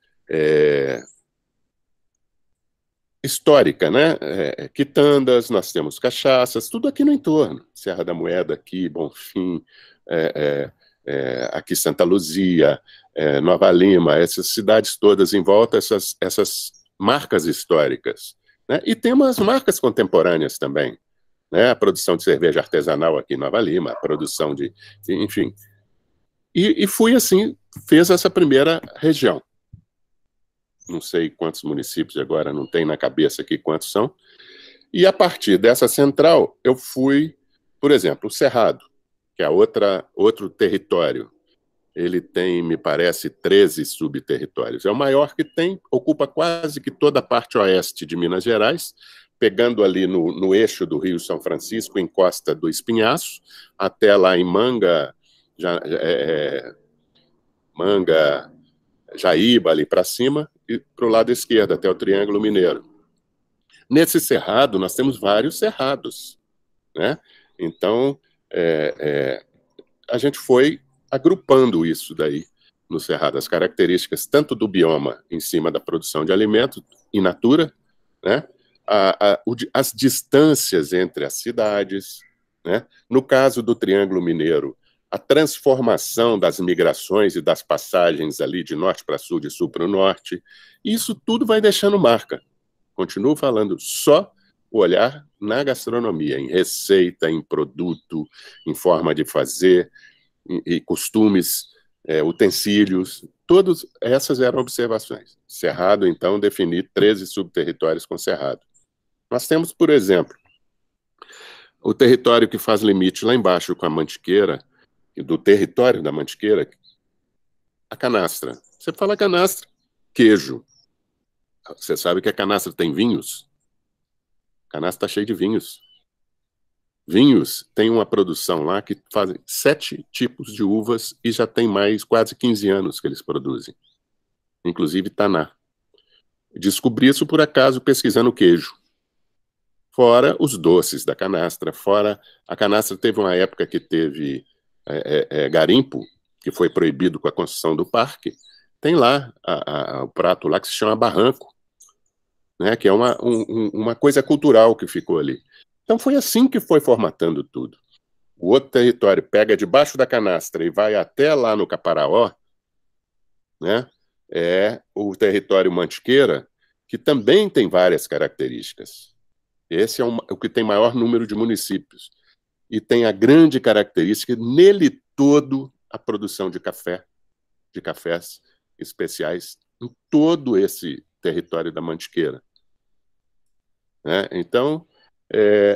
histórica, né? Quitandas, nós temos cachaças, tudo aqui no entorno. Serra da Moeda aqui, Bonfim, aqui Santa Luzia, Nova Lima, essas cidades todas em volta, essas marcas históricas. Né? E temos as marcas contemporâneas também. né? A produção de cerveja artesanal aqui em Nova Lima, a produção de... Enfim. E fui assim, fez essa primeira região. Não sei quantos municípios agora, não tem na cabeça aqui quantos são. E a partir dessa central, eu fui, por exemplo, o Cerrado, que é outro território. Ele tem, me parece, 13 subterritórios. É o maior que tem, ocupa quase que toda a parte oeste de Minas Gerais, pegando ali no eixo do Rio São Francisco, em Costa do Espinhaço, até lá em Manga, Jaíba, ali para cima, e para o lado esquerdo, até o Triângulo Mineiro. Nesse cerrado, nós temos vários cerrados, né? Então, a gente foi agrupando isso daí no cerrado, as características tanto do bioma em cima da produção de alimentos in natura, né? As distâncias entre as cidades, né? No caso do Triângulo Mineiro, a transformação das migrações e das passagens ali de norte para sul, de sul para o norte, isso tudo vai deixando marca. Continuo falando, só o olhar na gastronomia, em receita, em produto, em forma de fazer, e costumes, utensílios, todas essas eram observações. Cerrado, então, defini 13 subterritórios com Cerrado. Nós temos, por exemplo, o território que faz limite lá embaixo com a Mantiqueira, do território da Mantiqueira, a canastra. Você fala canastra, queijo. Você sabe que a canastra tem vinhos? A canastra está cheia de vinhos. Vinhos tem uma produção lá que fazem 7 tipos de uvas e já tem mais quase 15 anos que eles produzem. Inclusive Taná. Descobri isso, por acaso, pesquisando queijo. Fora os doces da canastra, fora... A canastra teve uma época que teve garimpo, que foi proibido com a construção do parque. Tem lá o prato lá que se chama barranco, né, que é uma coisa cultural que ficou ali. Então foi assim que foi formatando tudo. O outro território pega debaixo da canastra e vai até lá no Caparaó, né, é o território Mantiqueira, que também tem várias características. Esse é o que tem maior número de municípios. E tem a grande característica, nele todo, a produção de café, de cafés especiais, em todo esse território da Mantiqueira. Né? Então,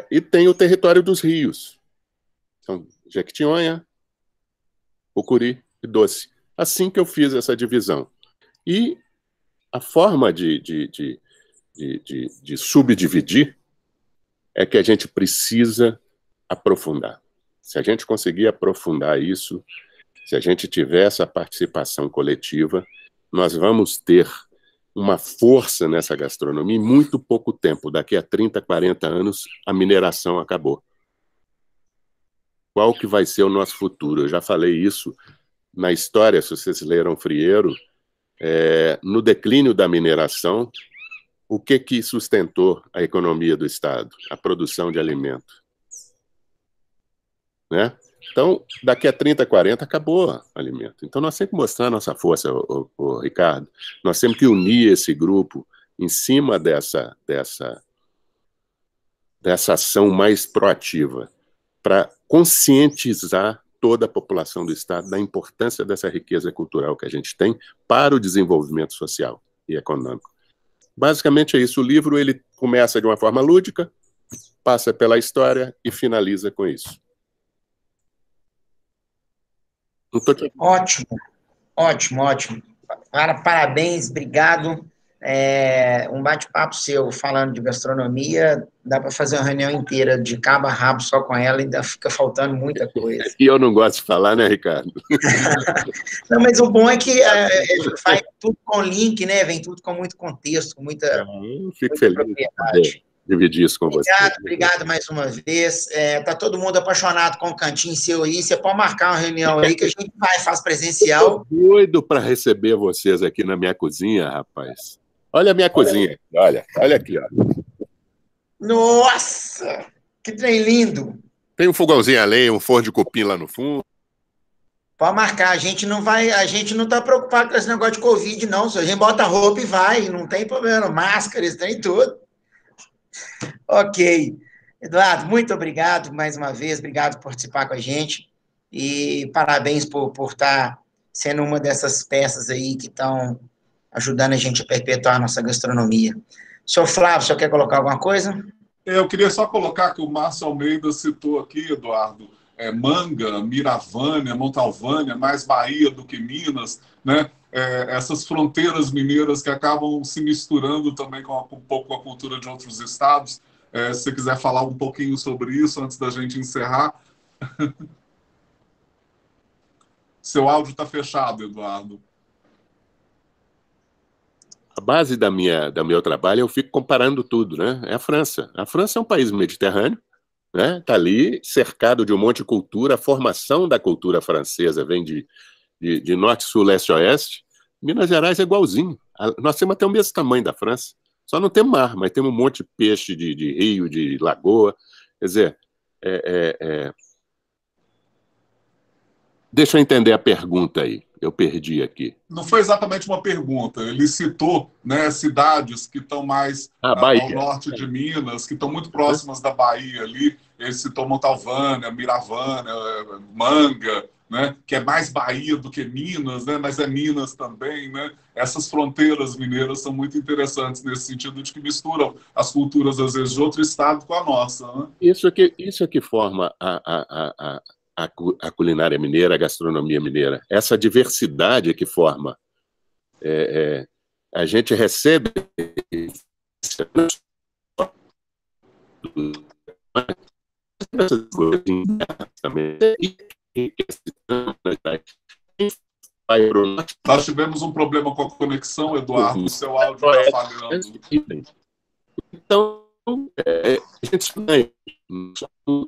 e tem o território dos rios. São Jequitinhonha, Pucuri e Doce. Assim que eu fiz essa divisão. E a forma de subdividir é que a gente precisa aprofundar. Se a gente conseguir aprofundar isso, se a gente tiver essa participação coletiva, nós vamos ter uma força nessa gastronomia em muito pouco tempo. Daqui a 30, 40 anos, a mineração acabou. Qual que vai ser o nosso futuro? Eu já falei isso na história, se vocês leram Frieiro, no declínio da mineração, o que sustentou a economia do Estado? A produção de alimento. Né? Então, daqui a 30, 40, acabou o alimento. Então, nós temos que mostrar a nossa força, Ricardo. Nós temos que unir esse grupo em cima dessa ação mais proativa, para conscientizar toda a população do Estado da importância dessa riqueza cultural que a gente tem para o desenvolvimento social e econômico. Basicamente é isso. O livro ele começa de uma forma lúdica, passa pela história e finaliza com isso. Ótimo, ótimo, ótimo. Parabéns, obrigado. Um bate-papo seu falando de gastronomia, dá para fazer uma reunião inteira de cabo a rabo só com ela, ainda fica faltando muita coisa. E eu não gosto de falar, né, Ricardo? Não, mas o bom é que faz tudo com link, né? Vem tudo com muito contexto, com muita, fico feliz de dividir isso com você. Obrigado mais uma vez. Tá todo mundo apaixonado com o cantinho seu aí. Você pode marcar uma reunião aí que a gente faz presencial. Eu tô doido para receber vocês aqui na minha cozinha, rapaz. Olha a minha cozinha. Olha aqui, ó. Nossa! Que trem lindo! Tem um fogãozinho a lenha, um forno de cupim lá no fundo. Pode marcar, a gente não está preocupado com esse negócio de Covid, não. Se a gente bota a roupa e vai, não tem problema, máscara, isso tem tudo. Ok. Eduardo, muito obrigado mais uma vez, obrigado por participar com a gente e parabéns por estar sendo uma dessas peças aí que estão ajudando a gente a perpetuar a nossa gastronomia. Senhor Flávio, o senhor quer colocar alguma coisa? Eu queria só colocar que o Márcio Almeida citou aqui, Eduardo, Manga, Miravânia, Montalvânia, mais Bahia do que Minas, né? Essas fronteiras mineiras que acabam se misturando também com um pouco com a cultura de outros estados. Se você quiser falar um pouquinho sobre isso antes da gente encerrar. Seu áudio está fechado, Eduardo. A base do meu trabalho, eu fico comparando tudo, né? É a França. A França é um país mediterrâneo, né? Está ali cercado de um monte de cultura. A formação da cultura francesa vem de norte, sul, leste, oeste. Minas Gerais é igualzinho. Nós temos até o mesmo tamanho da França. Só não tem mar, mas temos um monte de peixe de rio, de lagoa. Quer dizer, deixa eu entender a pergunta aí. Eu perdi aqui. Não foi exatamente uma pergunta. Ele citou, né, cidades que estão mais ao norte de Minas, que estão muito próximas da Bahia ali. Ele citou Montalvânia, Miravânia, Manga, né, que é mais Bahia do que Minas, né, mas é Minas também. Né? Essas fronteiras mineiras são muito interessantes nesse sentido de que misturam as culturas, às vezes, de outro estado com a nossa. Né? Isso é que forma a culinária mineira, a gastronomia mineira. Essa diversidade que forma. A gente recebe Nós tivemos um problema com a conexão, Eduardo. O seu áudio está falhando. Então, a gente tem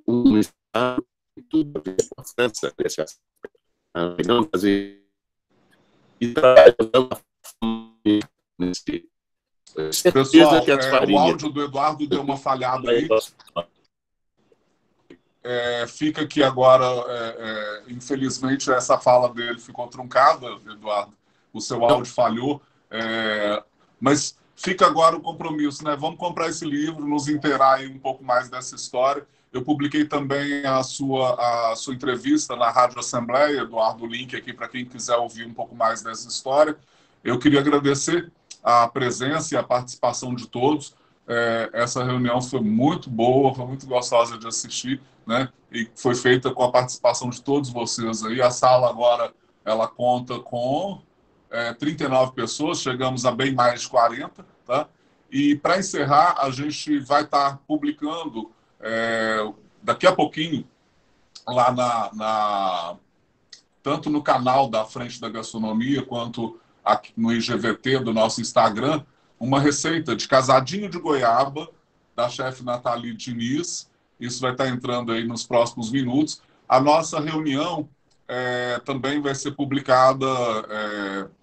um estado tudo a ver com a França nesse aspecto. Pessoal, o áudio do Eduardo deu uma falhada aí. Fica aqui agora, infelizmente, essa fala dele ficou truncada, Eduardo. O seu áudio falhou. Mas fica agora o compromisso, né? Vamos comprar esse livro, nos inteirar aí um pouco mais dessa história. Eu publiquei também a sua entrevista na Rádio Assembleia, Eduardo, o link aqui para quem quiser ouvir um pouco mais dessa história. Eu queria agradecer a presença e a participação de todos. Essa reunião foi muito boa, foi muito gostosa de assistir, né? E foi feita com a participação de todos vocês aí. A sala agora, ela conta com 39 pessoas, chegamos a bem mais de 40, tá? E para encerrar, a gente vai estar publicando daqui a pouquinho, lá tanto no canal da Frente da Gastronomia, quanto aqui no IGVT do nosso Instagram, uma receita de casadinho de goiaba, da chefe Nathalie Diniz. Isso vai estar entrando aí nos próximos minutos. A nossa reunião também vai ser publicada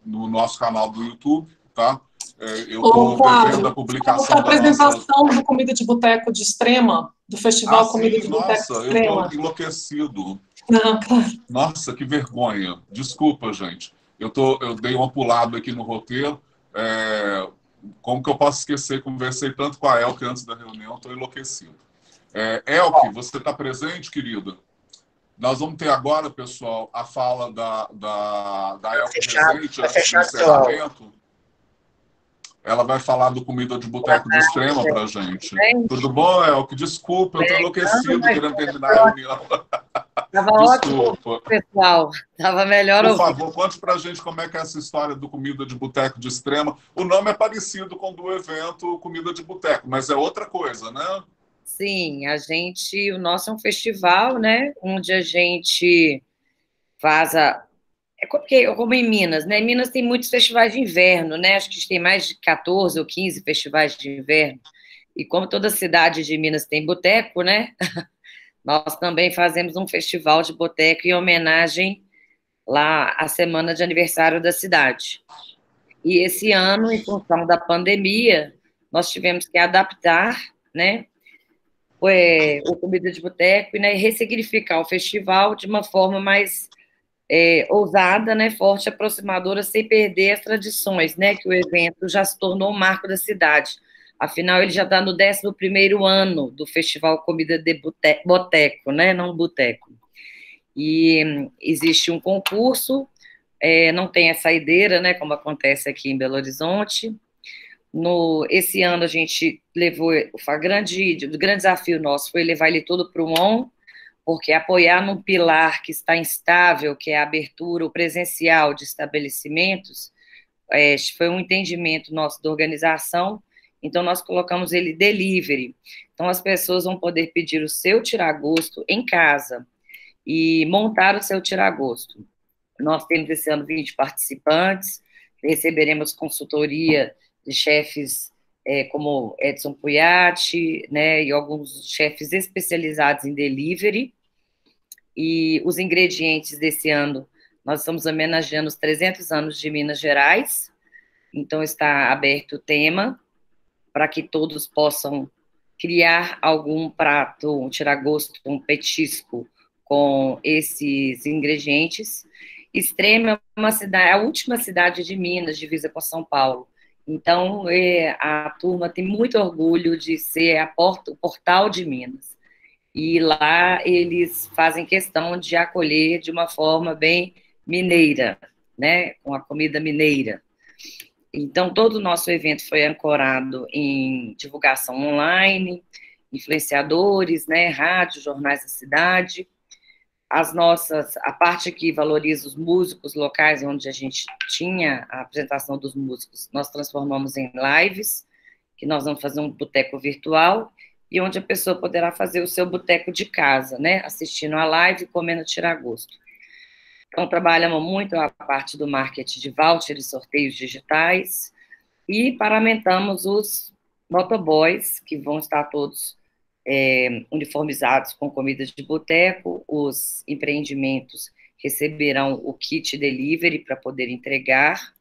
no nosso canal do YouTube, tá? Eu estou devendo a publicação a apresentação do Comida de Boteco de Extrema, do Festival Comida de Boteco de Extrema. Eu estou enlouquecido. Não, claro. Nossa, que vergonha. Desculpa, gente. Eu dei uma pulada aqui no roteiro. Como que eu posso esquecer? Conversei tanto com a Elke antes da reunião, estou enlouquecido. Elke, você está presente, querida? Nós vamos ter agora, pessoal, a fala da Elke presente antes do encerramento. Ela vai falar do Comida de Boteco de Extrema para a gente. Tudo bom, Elke? Desculpa, eu estou enlouquecido querendo terminar a reunião. Estava ótimo, pessoal. Estava melhor Por favor, conte para a gente como é que é essa história do Comida de Boteco de Extrema. O nome é parecido com o do evento Comida de Boteco, mas é outra coisa, né? Sim, o nosso é um festival, né? Onde a gente faz como em Minas, né? Em Minas tem muitos festivais de inverno, né? Acho que tem mais de 14 ou 15 festivais de inverno. E como toda cidade de Minas tem boteco, né? Nós também fazemos um festival de boteco em homenagem lá à semana de aniversário da cidade. E esse ano, em função da pandemia, nós tivemos que adaptar, né, o Comida de Boteco e, né, ressignificar o festival de uma forma mais ousada, né, forte, aproximadora, sem perder as tradições, né, que o evento já se tornou um marco da cidade. Afinal, ele já está no 11º ano do Festival Comida de Boteco, né? Não boteco. E existe um concurso, não tem a saideira, né? Como acontece aqui em Belo Horizonte. Esse ano a gente levou, o grande desafio nosso foi levar ele todo para o ON, porque apoiar num pilar que está instável, que é a abertura, o presencial de estabelecimentos, foi um entendimento nosso da organização. Então, nós colocamos ele delivery. Então, as pessoas vão poder pedir o seu tiragosto em casa e montar o seu tiragosto. Nós temos esse ano 20 participantes, receberemos consultoria de chefes como Edson Puyatti, né, e alguns chefes especializados em delivery. E os ingredientes desse ano, nós estamos homenageando os 300 anos de Minas Gerais, então está aberto o tema, para que todos possam criar algum prato, um tiragosto, um petisco com esses ingredientes. Extrema é uma cidade, a última cidade de Minas, divisa com São Paulo. Então, a turma tem muito orgulho de ser o portal de Minas. E lá eles fazem questão de acolher de uma forma bem mineira, né, com a comida mineira. Então, todo o nosso evento foi ancorado em divulgação online, influenciadores, né, rádio, jornais da cidade. A parte que valoriza os músicos locais, onde a gente tinha a apresentação dos músicos, nós transformamos em lives, que nós vamos fazer um boteco virtual, e onde a pessoa poderá fazer o seu boteco de casa, né, assistindo a live e comendo tiragosto. Então, trabalhamos muito a parte do marketing de voucher e sorteios digitais e paramentamos os motoboys, que vão estar todos uniformizados com comida de boteco. Os empreendimentos receberão o kit delivery para poder entregar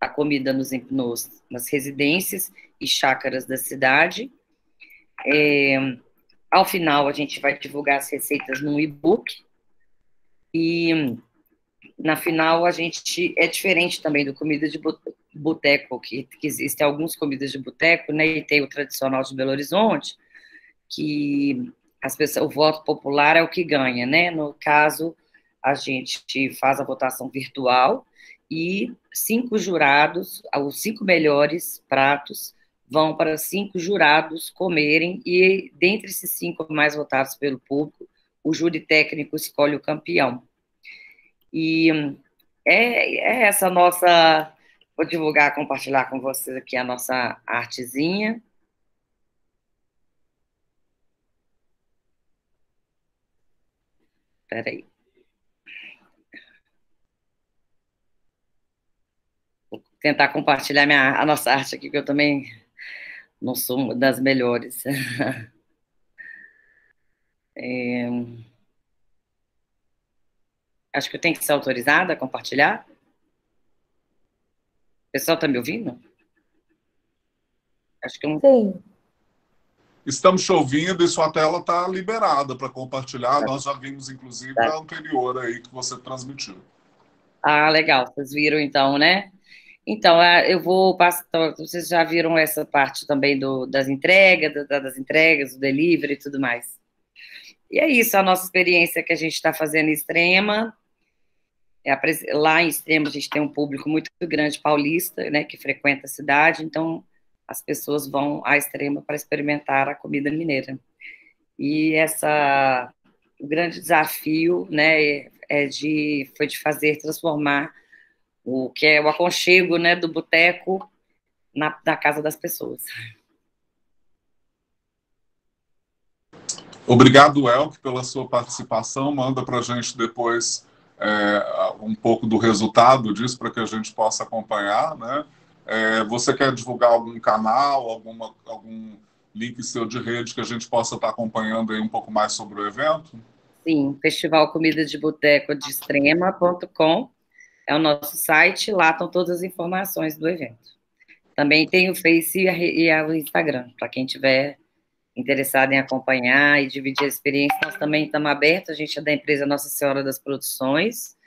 a comida nas residências e chácaras da cidade. Ao final, a gente vai divulgar as receitas num e-book. E, na final, é diferente também do comida de boteco, que existem algumas comidas de boteco, né, e tem o tradicional de Belo Horizonte, que o voto popular é o que ganha, né? No caso, a gente faz a votação virtual e 5 jurados, os 5 melhores pratos, vão para 5 jurados comerem, e dentre esses 5 mais votados pelo público, o júri técnico escolhe o campeão. E essa nossa... Vou divulgar, compartilhar com vocês aqui a nossa artezinha. Espera aí. Vou tentar compartilhar a nossa arte aqui, que eu também não sou uma das melhores. Acho que eu tenho que ser autorizada a compartilhar. O pessoal está me ouvindo? Acho que Sim. Estamos te ouvindo e sua tela está liberada para compartilhar. Nós já vimos, inclusive, a anterior aí que você transmitiu. Ah, legal. Vocês viram, então, né? Então, eu vou passar... Vocês já viram essa parte também das entregas, do delivery e tudo mais. E é isso, a nossa experiência que a gente está fazendo em Extrema. Lá em Extrema, a gente tem um público muito grande paulista, né, que frequenta a cidade, então as pessoas vão à Extrema para experimentar a comida mineira. E o grande desafio, né, foi de transformar o que é o aconchego, né, do boteco na casa das pessoas. Obrigado, Elke, pela sua participação. Manda para a gente depois um pouco do resultado disso para que a gente possa acompanhar, né? Você quer divulgar algum canal, algum link seu de rede que a gente possa estar acompanhando aí um pouco mais sobre o evento? Sim, Festival Comida de Boteco de Extrema.com é o nosso site, lá estão todas as informações do evento. Também tem o Face e o Instagram, para quem tiver interessado em acompanhar e dividir a experiência. Nós também estamos abertos, a gente é da empresa Nossa Senhora das Produções,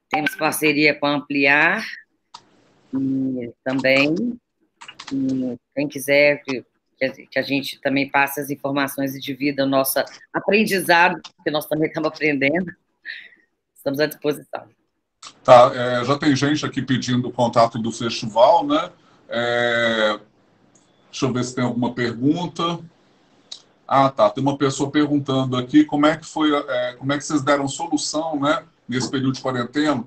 temos parceria com a Ampliar, e também E quem quiser que a gente também passe as informações e divida o nosso aprendizado, porque nós também estamos aprendendo, estamos à disposição. Tá, já tem gente aqui pedindo o contato do festival, né? Deixa eu ver se tem alguma pergunta. Tá, tem uma pessoa perguntando aqui como é que foi, como é que vocês deram solução, né, nesse período de quarentena,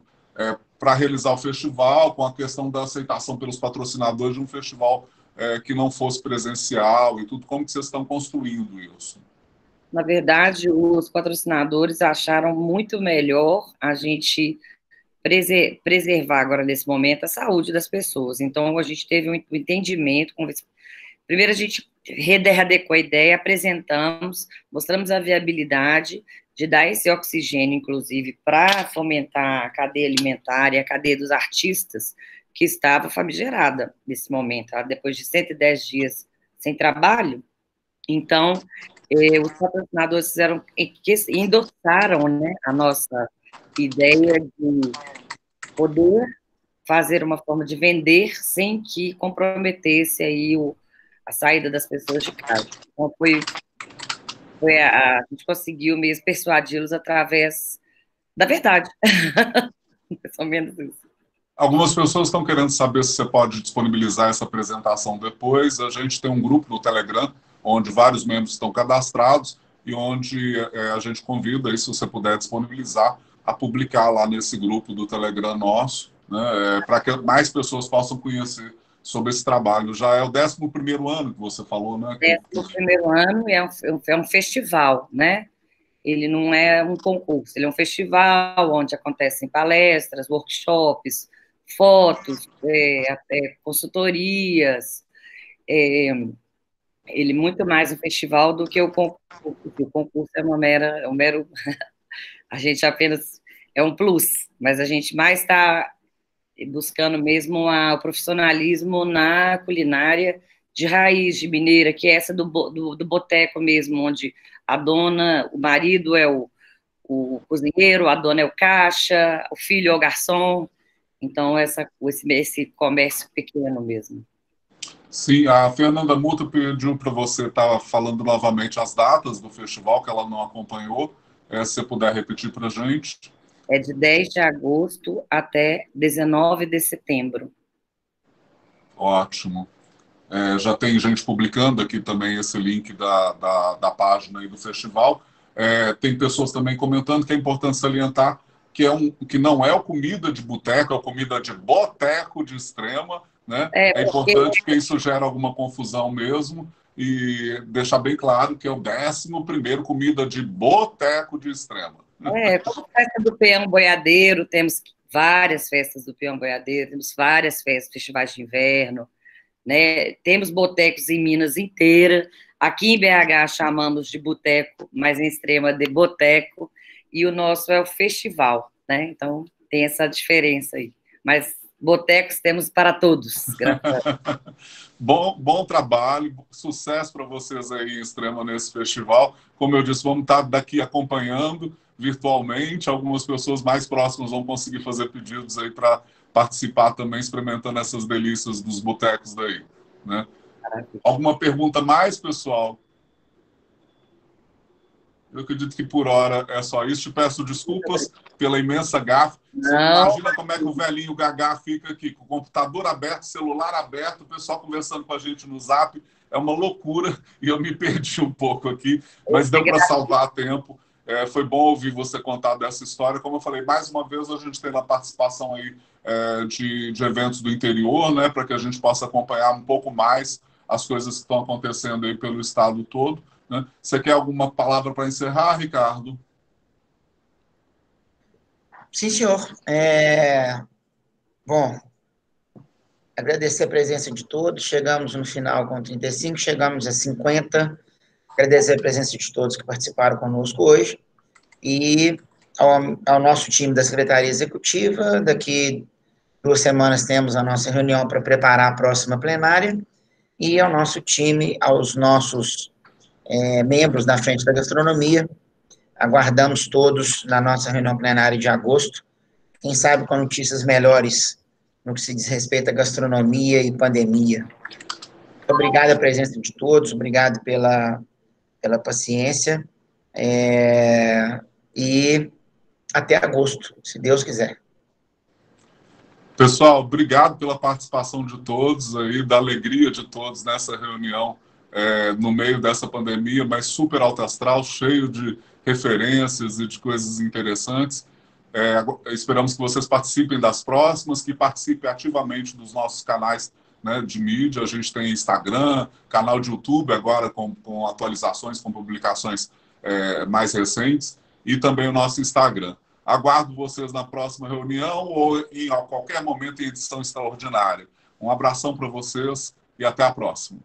para realizar o festival, com a questão da aceitação pelos patrocinadores de um festival que não fosse presencial e tudo. Como que vocês estão construindo isso? Na verdade, os patrocinadores acharam muito melhor a gente preservar agora, nesse momento, a saúde das pessoas. Então, a gente teve um entendimento. Primeiro, a gente readequou a ideia, apresentamos, mostramos a viabilidade de dar esse oxigênio, inclusive, para fomentar a cadeia alimentar e a cadeia dos artistas, que estava famigerada nesse momento, depois de 110 dias sem trabalho. Então, os patrocinadores endossaram, né, a nossa ideia de poder fazer uma forma de vender sem que comprometesse aí a saída das pessoas de casa. Então, a gente conseguiu mesmo persuadi-los através da verdade. Mais ou menos isso. Algumas pessoas estão querendo saber se você pode disponibilizar essa apresentação depois. A gente tem um grupo no Telegram, onde vários membros estão cadastrados e onde a gente convida, aí, se você puder disponibilizar, a publicar lá nesse grupo do Telegram nosso, né, para que mais pessoas possam conhecer sobre esse trabalho. Já é o 11º ano que você falou, né? 11º ano é um festival, né? Ele não é um concurso, ele é um festival onde acontecem palestras, workshops, fotos, consultorias. Ele é muito mais um festival do que o concurso. O concurso é um mero a gente apenas é um plus, mas a gente mais está buscando mesmo o profissionalismo na culinária de raiz, de mineira, que é essa do boteco mesmo, onde a dona, o marido é o cozinheiro, a dona é o caixa, o filho é o garçom. Então, esse comércio pequeno mesmo. Sim, a Fernanda Muta pediu para você estar falando novamente as datas do festival, que ela não acompanhou. Se você puder repetir para a gente. É de 10 de agosto até 19 de setembro. Ótimo. Já tem gente publicando aqui também esse link da página aí do festival. Tem pessoas também comentando que é importante salientar que não é comida de boteco, é comida de boteco de Extrema, né? É importante porque isso gera alguma confusão mesmo, e deixar bem claro que é o 11º comida de boteco de Extrema. Como festa do Peão Boiadeiro, temos várias festas do Peão Boiadeiro, temos várias festas, festivais de inverno, né? Temos botecos em Minas inteira. Aqui em BH chamamos de boteco, mas em Extrema de boteco, e o nosso é o festival, né? Então tem essa diferença aí. Mas botecos temos para todos. Graças a Deus. Bom trabalho, sucesso para vocês aí em Extrema nesse festival. Como eu disse, vamos estar daqui acompanhando virtualmente. Algumas pessoas mais próximas vão conseguir fazer pedidos aí para participar também, experimentando essas delícias dos botecos daí, né? Alguma pergunta mais, pessoal? Eu acredito que por hora é só isso. Te peço desculpas pela imensa gafe. Você imagina como é que o velhinho Gagá fica aqui, com o computador aberto, celular aberto, o pessoal conversando com a gente no Zap. É uma loucura e eu me perdi um pouco aqui, mas deu para salvar tempo. Foi bom ouvir você contar dessa história. Como eu falei, mais uma vez a gente tem a participação aí de eventos do interior, né, para que a gente possa acompanhar um pouco mais as coisas que estão acontecendo aí pelo estado todo, né? Você quer alguma palavra para encerrar, Ricardo? Sim, senhor. Bom, agradecer a presença de todos. Chegamos no final com 35, chegamos a 50. Agradecer a presença de todos que participaram conosco hoje. E ao nosso time da Secretaria Executiva, daqui 2 semanas temos a nossa reunião para preparar a próxima plenária. E ao nosso time, aos nossos membros da Frente da Gastronomia, aguardamos todos na nossa reunião plenária de agosto, quem sabe com notícias melhores no que se diz respeito à gastronomia e pandemia. obrigado a presença de todos, obrigado pela paciência, e até agosto, se Deus quiser. Pessoal, obrigado pela participação de todos aí, da alegria de todos nessa reunião no meio dessa pandemia, mas super alto astral, cheio de referências e de coisas interessantes. Esperamos que vocês participem das próximas, que participem ativamente dos nossos canais, né, de mídia. A gente tem Instagram, canal de YouTube agora com atualizações, com publicações mais recentes, e também o nosso Instagram. Aguardo vocês na próxima reunião ou em qualquer momento em edição extraordinária. Um abração para vocês e até a próxima.